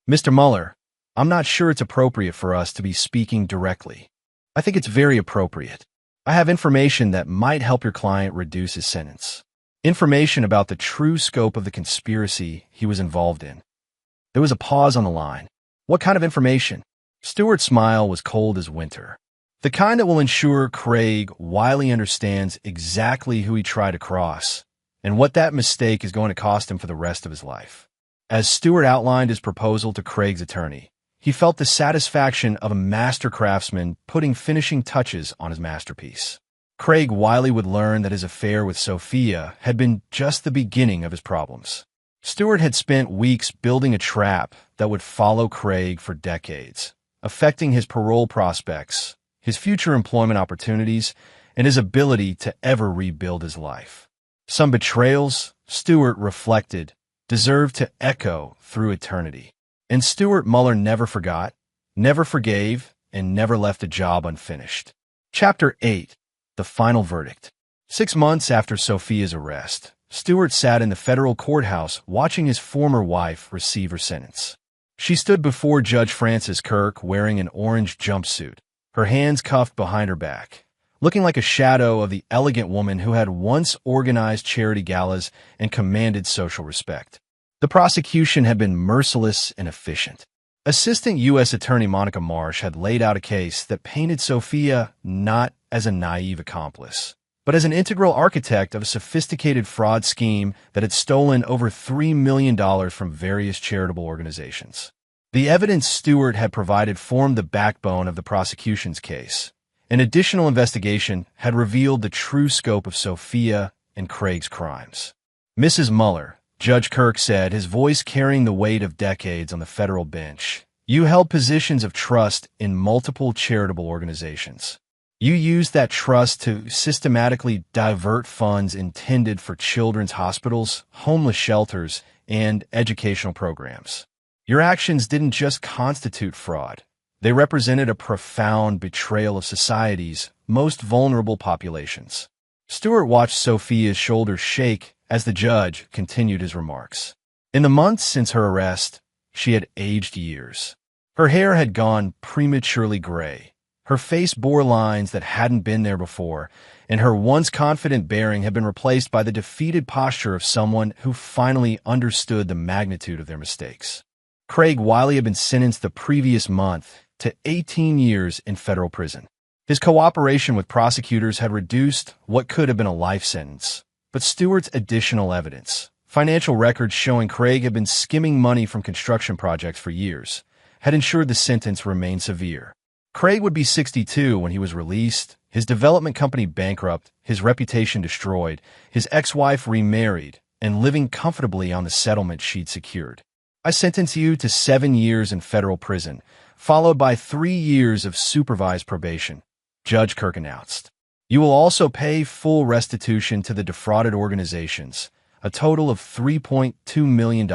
[SPEAKER 1] Mr. Muller, I'm not sure it's appropriate for us to be speaking directly. I think it's very appropriate. I have information that might help your client reduce his sentence. Information about the true scope of the conspiracy he was involved in. There was a pause on the line. What kind of information? Stewart's smile was cold as winter. The kind that will ensure Craig Wiley understands exactly who he tried to cross and what that mistake is going to cost him for the rest of his life. As Stewart outlined his proposal to Craig's attorney, he felt the satisfaction of a master craftsman putting finishing touches on his masterpiece. Craig Wiley would learn that his affair with Sophia had been just the beginning of his problems. Stewart had spent weeks building a trap that would follow Craig for decades, affecting his parole prospects, his future employment opportunities, and his ability to ever rebuild his life. Some betrayals, Stewart reflected, deserved to echo through eternity. And Stewart Muller never forgot, never forgave, and never left a job unfinished. Chapter 8. The Final Verdict. 6 months after Sophia's arrest, Stewart sat in the federal courthouse watching his former wife receive her sentence. She stood before Judge Francis Kirk wearing an orange jumpsuit, her hands cuffed behind her back, looking like a shadow of the elegant woman who had once organized charity galas and commanded social respect. The prosecution had been merciless and efficient. Assistant U.S. Attorney Monica Marsh had laid out a case that painted Sophia not as a naive accomplice, but as an integral architect of a sophisticated fraud scheme that had stolen over $3 million from various charitable organizations. The evidence Stewart had provided formed the backbone of the prosecution's case. An additional investigation had revealed the true scope of Sophia and Craig's crimes. Mrs. Muller, Judge Kirk said, his voice carrying the weight of decades on the federal bench, you held positions of trust in multiple charitable organizations. You used that trust to systematically divert funds intended for children's hospitals, homeless shelters, and educational programs. Your actions didn't just constitute fraud. They represented a profound betrayal of society's most vulnerable populations. Stewart watched Sophia's shoulders shake as the judge continued his remarks. In the months since her arrest, she had aged years. Her hair had gone prematurely gray. Her face bore lines that hadn't been there before, and her once confident bearing had been replaced by the defeated posture of someone who finally understood the magnitude of their mistakes. Craig Wiley had been sentenced the previous month to 18 years in federal prison. His cooperation with prosecutors had reduced what could have been a life sentence, but Stewart's additional evidence, financial records showing Craig had been skimming money from construction projects for years, had ensured the sentence remained severe. Craig would be 62 when he was released, his development company bankrupt, his reputation destroyed, his ex-wife remarried, and living comfortably on the settlement she'd secured. "I sentence you to 7 years in federal prison, followed by 3 years of supervised probation," Judge Kirk announced. "You will also pay full restitution to the defrauded organizations, a total of $3.2 million,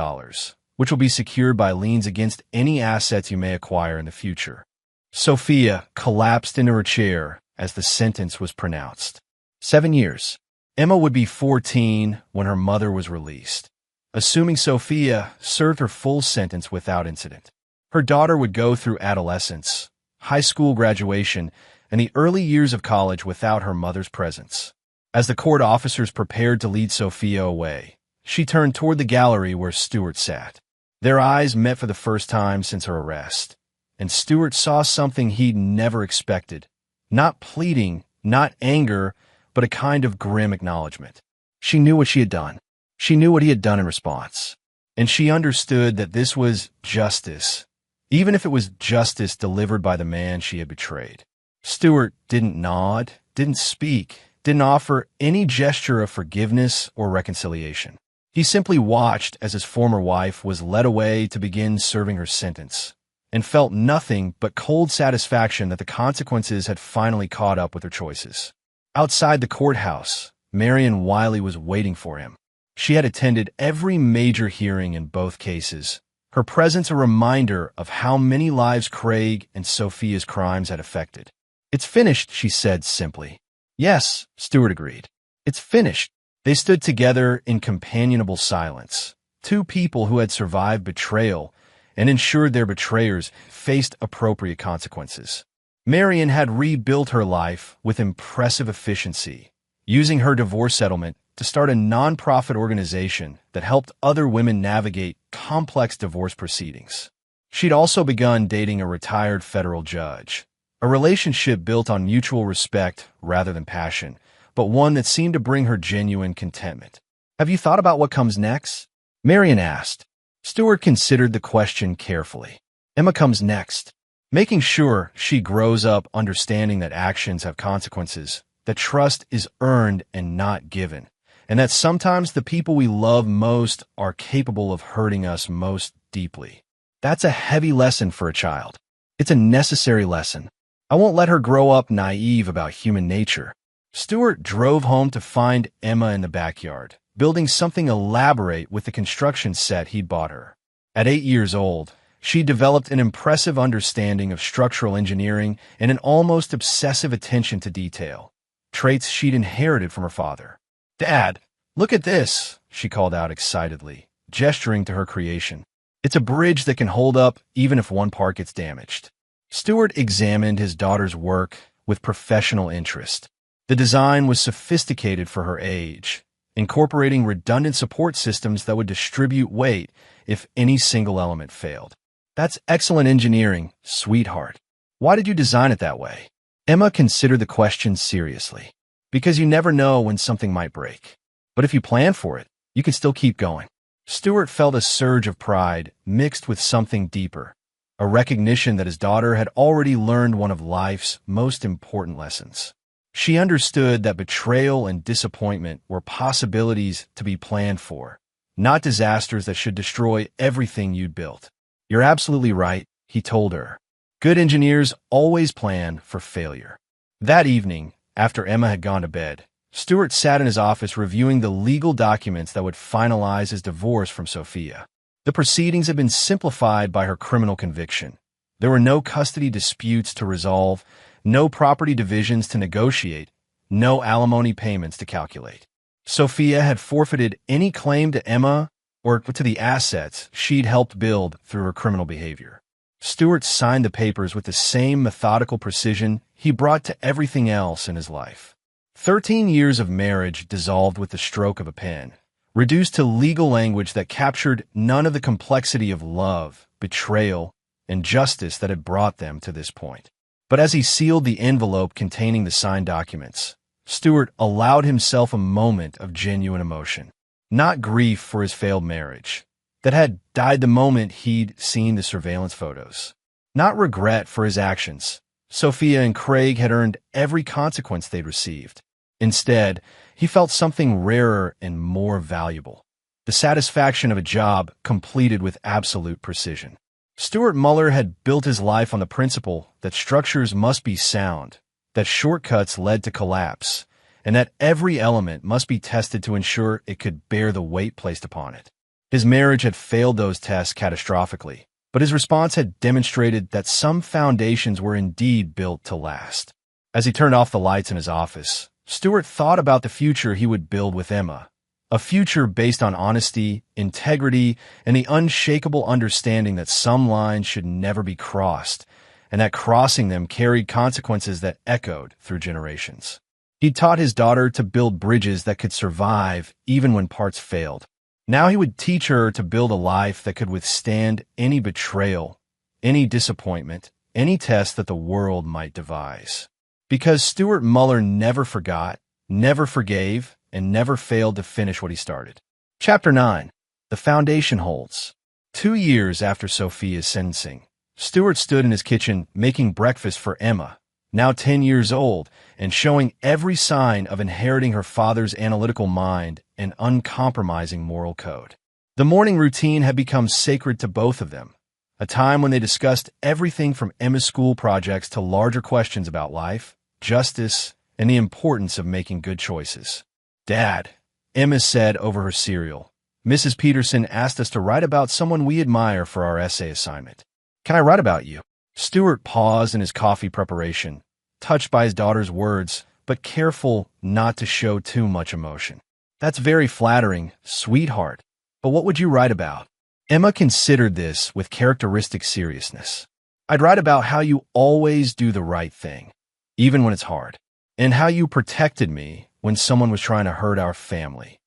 [SPEAKER 1] which will be secured by liens against any assets you may acquire in the future." Sophia collapsed into her chair as the sentence was pronounced. 7 years. Emma would be 14 when her mother was released, assuming Sophia served her full sentence without incident. Her daughter would go through adolescence, high school graduation, and the early years of college without her mother's presence. As the court officers prepared to lead Sophia away, she turned toward the gallery where Stewart sat. Their eyes met for the first time since her arrest, and Stewart saw something he'd never expected. Not pleading, not anger, but a kind of grim acknowledgement. She knew what she had done. She knew what he had done in response. And she understood that this was justice, even if it was justice delivered by the man she had betrayed. Stewart didn't nod, didn't speak, didn't offer any gesture of forgiveness or reconciliation. He simply watched as his former wife was led away to begin serving her sentence, and felt nothing but cold satisfaction that the consequences had finally caught up with her choices. Outside the courthouse, Marion Wiley was waiting for him. She had attended every major hearing in both cases, her presence a reminder of how many lives Craig and Sophia's crimes had affected. "It's finished," she said simply. "Yes," Stewart agreed. "It's finished." They stood together in companionable silence, two people who had survived betrayal and ensured their betrayers faced appropriate consequences. Marion had rebuilt her life with impressive efficiency, using her divorce settlement to start a nonprofit organization that helped other women navigate complex divorce proceedings. She'd also begun dating a retired federal judge, a relationship built on mutual respect rather than passion, but one that seemed to bring her genuine contentment. "Have you thought about what comes next?" Marion asked. Stewart considered the question carefully. "Emma comes next. Making sure she grows up understanding that actions have consequences, that trust is earned and not given, and that sometimes the people we love most are capable of hurting us most deeply. That's a heavy lesson for a child. It's a necessary lesson. I won't let her grow up naive about human nature." Stewart drove home to find Emma in the backyard, building something elaborate with the construction set he'd bought her. At 8 years old, she developed an impressive understanding of structural engineering and an almost obsessive attention to detail, traits she'd inherited from her father. "Dad, look at this," she called out excitedly, gesturing to her creation. "It's a bridge that can hold up even if one part gets damaged." Stewart examined his daughter's work with professional interest. The design was sophisticated for her age, incorporating redundant support systems that would distribute weight if any single element failed. "That's excellent engineering, sweetheart. Why did you design it that way?" Emma considered the question seriously. "Because you never know when something might break. But if you plan for it, you can still keep going." Stewart felt a surge of pride mixed with something deeper, a recognition that his daughter had already learned one of life's most important lessons. She understood that betrayal and disappointment were possibilities to be planned for, not disasters that should destroy everything you'd built. "You're absolutely right," he told her. "Good engineers always plan for failure." That evening, after Emma had gone to bed, Stewart sat in his office reviewing the legal documents that would finalize his divorce from Sophia. The proceedings had been simplified by her criminal conviction. There were no custody disputes to resolve, no property divisions to negotiate, no alimony payments to calculate. Sophia had forfeited any claim to Emma or to the assets she'd helped build through her criminal behavior. Stewart signed the papers with the same methodical precision he brought to everything else in his life. 13 years of marriage dissolved with the stroke of a pen, reduced to legal language that captured none of the complexity of love, betrayal, and justice that had brought them to this point. But as he sealed the envelope containing the signed documents, Stewart allowed himself a moment of genuine emotion. Not grief for his failed marriage, that had died the moment he'd seen the surveillance photos. Not regret for his actions. Sophia and Craig had earned every consequence they'd received. Instead, he felt something rarer and more valuable. The satisfaction of a job completed with absolute precision. Stewart Muller had built his life on the principle that structures must be sound, that shortcuts led to collapse, and that every element must be tested to ensure it could bear the weight placed upon it. His marriage had failed those tests catastrophically, but his response had demonstrated that some foundations were indeed built to last. As he turned off the lights in his office, Stewart thought about the future he would build with Emma, a future based on honesty, integrity, and the unshakable understanding that some lines should never be crossed, and that crossing them carried consequences that echoed through generations. He taught his daughter to build bridges that could survive even when parts failed. Now he would teach her to build a life that could withstand any betrayal, any disappointment, any test that the world might devise. Because Stewart Muller never forgot, never forgave, and never failed to finish what he started. Chapter 9. The Foundation Holds. 2 years after Sophia's sentencing, Stewart stood in his kitchen making breakfast for Emma, now 10 years old, and showing every sign of inheriting her father's analytical mind and uncompromising moral code. The morning routine had become sacred to both of them, a time when they discussed everything from Emma's school projects to larger questions about life, justice, and the importance of making good choices. "Dad," Emma said over her cereal, "Mrs. Peterson asked us to write about someone we admire for our essay assignment. Can I write about you?" Stewart paused in his coffee preparation, touched by his daughter's words, but careful not to show too much emotion. "That's very flattering, sweetheart. But what would you write about?" Emma considered this with characteristic seriousness. "I'd write about how you always do the right thing, even when it's hard, and how you protected me when someone was trying to hurt our family."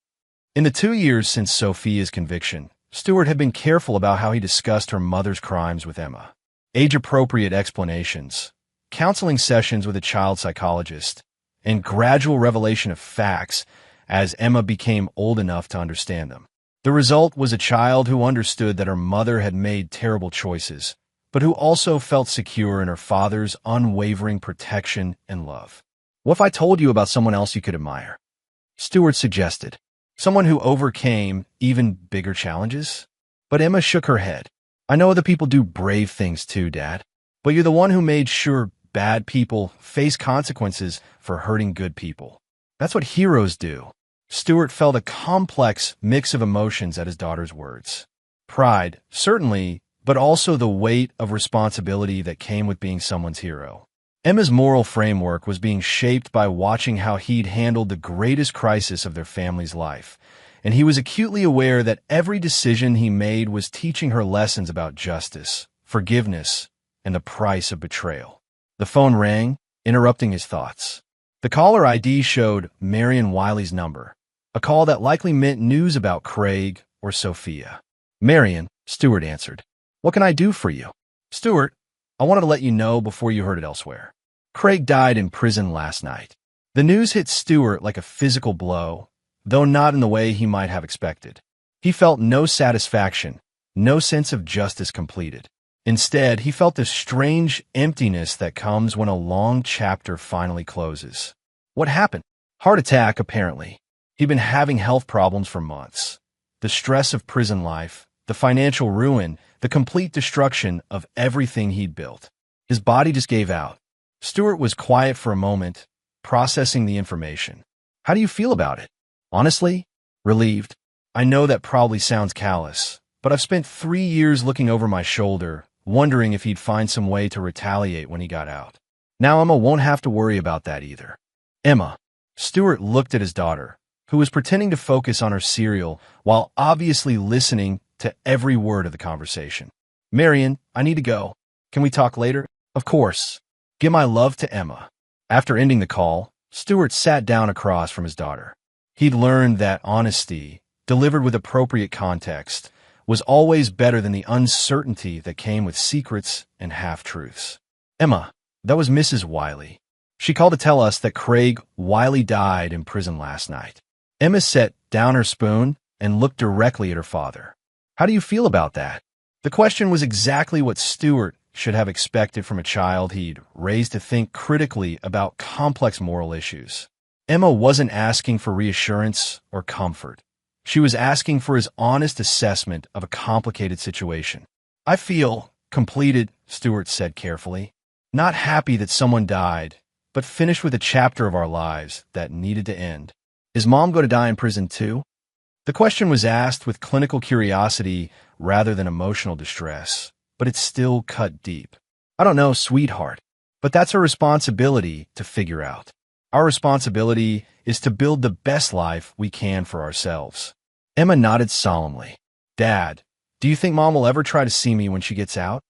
[SPEAKER 1] In the 2 years since Sophia's conviction, Stewart had been careful about how he discussed her mother's crimes with Emma. Age-appropriate explanations, counseling sessions with a child psychologist, and gradual revelation of facts as Emma became old enough to understand them. The result was a child who understood that her mother had made terrible choices, but who also felt secure in her father's unwavering protection and love. "What if I told you about someone else you could admire?" Stewart suggested. "Someone who overcame even bigger challenges?" But Emma shook her head. "I know other people do brave things too, Dad, but you're the one who made sure bad people face consequences for hurting good people. That's what heroes do." Stewart felt a complex mix of emotions at his daughter's words. Pride, certainly, but also the weight of responsibility that came with being someone's hero. Emma's moral framework was being shaped by watching how he'd handled the greatest crisis of their family's life, and he was acutely aware that every decision he made was teaching her lessons about justice, forgiveness, and the price of betrayal. The phone rang, interrupting his thoughts. The caller ID showed Marion Wiley's number, a call that likely meant news about Craig or Sophia. "Marion," Stewart answered. "What can I do for you?" "Stewart, I wanted to let you know before you heard it elsewhere. Craig died in prison last night." The news hit Stewart like a physical blow, though not in the way he might have expected. He felt no satisfaction, no sense of justice completed. Instead, he felt the strange emptiness that comes when a long chapter finally closes. What happened? Heart attack, apparently. He'd been having health problems for months. The stress of prison life, the financial ruin, the complete destruction of everything he'd built. His body just gave out. Stewart was quiet for a moment, processing the information. "How do you feel about it?" "Honestly, relieved. I know that probably sounds callous, but I've spent 3 years looking over my shoulder, wondering if he'd find some way to retaliate when he got out. Now Emma won't have to worry about that either." "Emma." Stewart looked at his daughter, who was pretending to focus on her cereal while obviously listening to every word of the conversation. "Marion, I need to go. Can we talk later?" "Of course. Give my love to Emma." After ending the call, Stewart sat down across from his daughter. He'd learned that honesty, delivered with appropriate context, was always better than the uncertainty that came with secrets and half-truths. Emma, that was Mrs. Wiley. She called to tell us that Craig Wiley died in prison last night. Emma set down her spoon and looked directly at her father. How do you feel about that? The question was exactly what Stuart should have expected from a child he'd raised to think critically about complex moral issues. Emma wasn't asking for reassurance or comfort. She was asking for his honest assessment of a complicated situation. I feel completed, Stuart said carefully. Not happy that someone died, but finished with a chapter of our lives that needed to end. Is Mom going to die in prison too? The question was asked with clinical curiosity rather than emotional distress, but it still cut deep. I don't know, sweetheart, but that's our responsibility to figure out. Our responsibility is to build the best life we can for ourselves. Emma nodded solemnly. Dad, do you think Mom will ever try to see me when she gets out?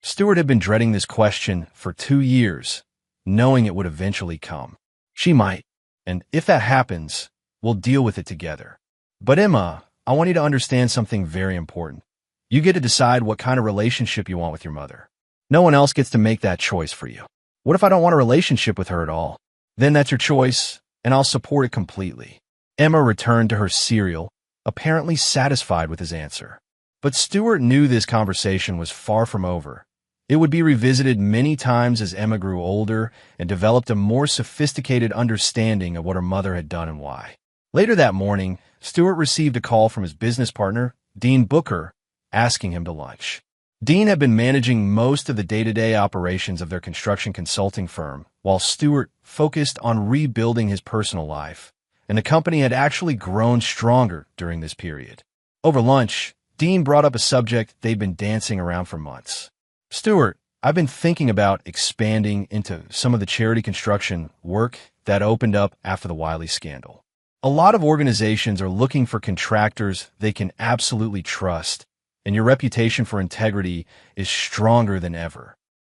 [SPEAKER 1] Stuart had been dreading this question for 2 years, knowing it would eventually come. She might, and if that happens, we'll deal with it together. But Emma, I want you to understand something very important. You get to decide what kind of relationship you want with your mother. No one else gets to make that choice for you. What if I don't want a relationship with her at all? Then that's your choice, and I'll support it completely. Emma returned to her cereal, apparently satisfied with his answer. But Stuart knew this conversation was far from over. It would be revisited many times as Emma grew older and developed a more sophisticated understanding of what her mother had done and why. Later that morning, Stuart received a call from his business partner, Dean Booker, asking him to lunch. Dean had been managing most of the day-to-day operations of their construction consulting firm, while Stuart focused on rebuilding his personal life, and the company had actually grown stronger during this period. Over lunch, Dean brought up a subject they'd been dancing around for months. Stuart, I've been thinking about expanding into some of the charity construction work that opened up after the Wiley scandal. A lot of organizations are looking for contractors they can absolutely trust, and your reputation for integrity is stronger than ever.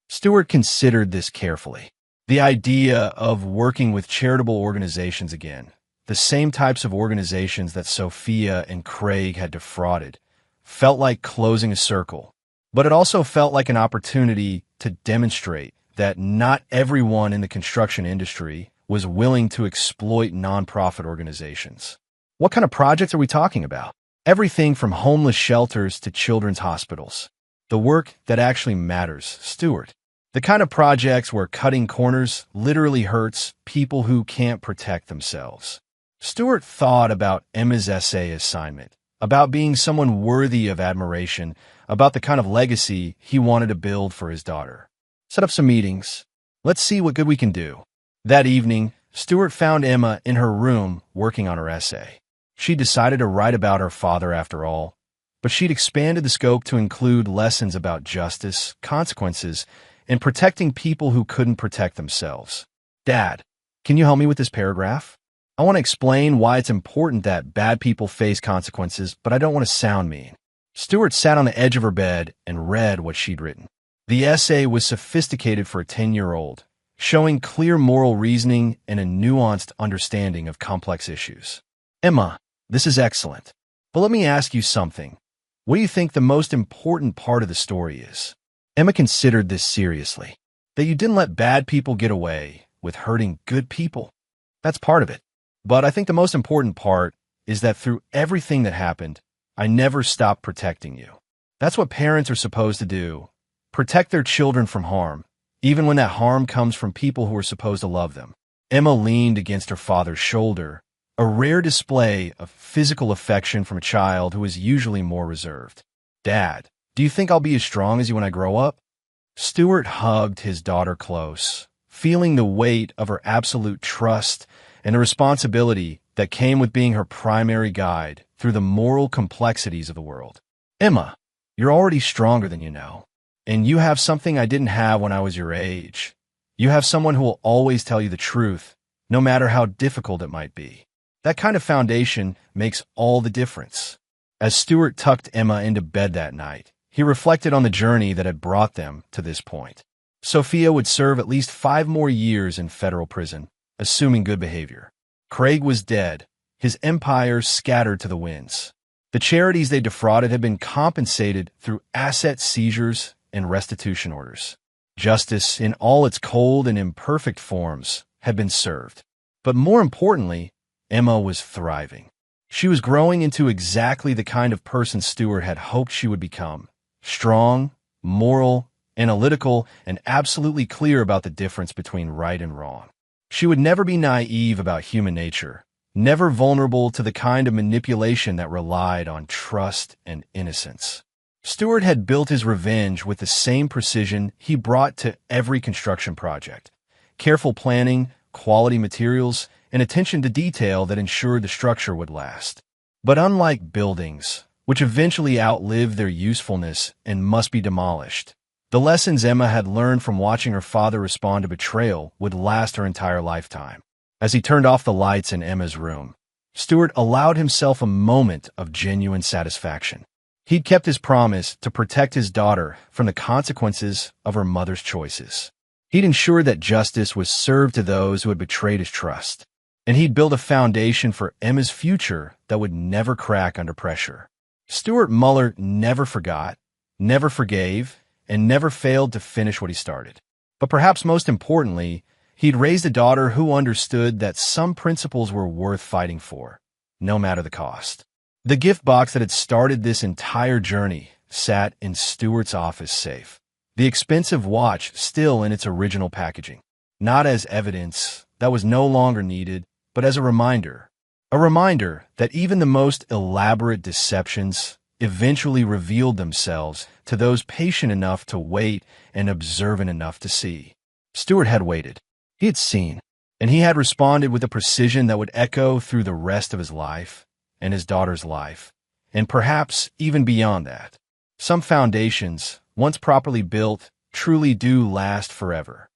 [SPEAKER 1] Stuart considered this carefully. The idea of working with charitable organizations again, the same types of organizations that Sophia and Craig had defrauded, felt like closing a circle. But it also felt like an opportunity to demonstrate that not everyone in the construction industry was willing to exploit nonprofit organizations. What kind of projects are we talking about? Everything from homeless shelters to children's hospitals. The work that actually matters, Stuart. The kind of projects where cutting corners literally hurts people who can't protect themselves. Stuart thought about Emma's essay assignment, about being someone worthy of admiration, about the kind of legacy he wanted to build for his daughter. Set up some meetings. Let's see what good we can do. That evening, Stuart found Emma in her room working on her essay. She decided to write about her father after all, but she'd expanded the scope to include lessons about justice, consequences, and protecting people who couldn't protect themselves. Dad, can you help me with this paragraph? I want to explain why it's important that bad people face consequences, but I don't want to sound mean. Stuart sat on the edge of her bed and read what she'd written. The essay was sophisticated for a 10-year-old, showing clear moral reasoning and a nuanced understanding of complex issues. Emma, this is excellent. But let me ask you something. What do you think the most important part of the story is? Emma considered this seriously. That you didn't let bad people get away with hurting good people. That's part of it. But I think the most important part is that through everything that happened, I never stopped protecting you. That's what parents are supposed to do. Protect their children from harm, even when that harm comes from people who are supposed to love them. Emma leaned against her father's shoulder, a rare display of physical affection from a child who is usually more reserved. Dad, do you think I'll be as strong as you when I grow up? Stuart hugged his daughter close, feeling the weight of her absolute trust and the responsibility that came with being her primary guide through the moral complexities of the world. Emma, you're already stronger than you know, and you have something I didn't have when I was your age. You have someone who will always tell you the truth, no matter how difficult it might be. That kind of foundation makes all the difference. As Stuart tucked Emma into bed that night, he reflected on the journey that had brought them to this point. Sophia would serve at least 5 more years in federal prison, assuming good behavior. Craig was dead, his empire scattered to the winds. The charities they defrauded had been compensated through asset seizures and restitution orders. Justice, in all its cold and imperfect forms, had been served. But more importantly, Emma was thriving. She was growing into exactly the kind of person Stewart had hoped she would become. Strong, moral, analytical, and absolutely clear about the difference between right and wrong. She would never be naive about human nature, never vulnerable to the kind of manipulation that relied on trust and innocence. Stewart had built his revenge with the same precision he brought to every construction project. Careful planning, quality materials, and attention to detail that ensured the structure would last. But unlike buildings, which eventually outlive their usefulness and must be demolished, the lessons Emma had learned from watching her father respond to betrayal would last her entire lifetime. As he turned off the lights in Emma's room, Stewart allowed himself a moment of genuine satisfaction. He'd kept his promise to protect his daughter from the consequences of her mother's choices. He'd ensured that justice was served to those who had betrayed his trust. And he'd build a foundation for Emma's future that would never crack under pressure. Stewart Muller never forgot, never forgave, and never failed to finish what he started. But perhaps most importantly, he'd raised a daughter who understood that some principles were worth fighting for, no matter the cost. The gift box that had started this entire journey sat in Stewart's office safe, the expensive watch still in its original packaging, not as evidence that was no longer needed, but as a reminder that even the most elaborate deceptions eventually revealed themselves to those patient enough to wait and observant enough to see. Stewart had waited. He had seen, and he had responded with a precision that would echo through the rest of his life and his daughter's life, and perhaps even beyond that. Some foundations, once properly built, truly do last forever.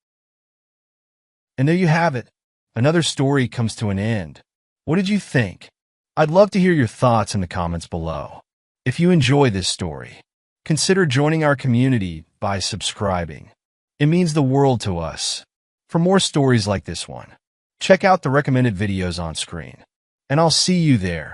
[SPEAKER 1] And there you have it. Another story comes to an end. What did you think? I'd love to hear your thoughts in the comments below. If you enjoy this story, consider joining our community by subscribing. It means the world to us. For more stories like this one, check out the recommended videos on screen, and I'll see you there.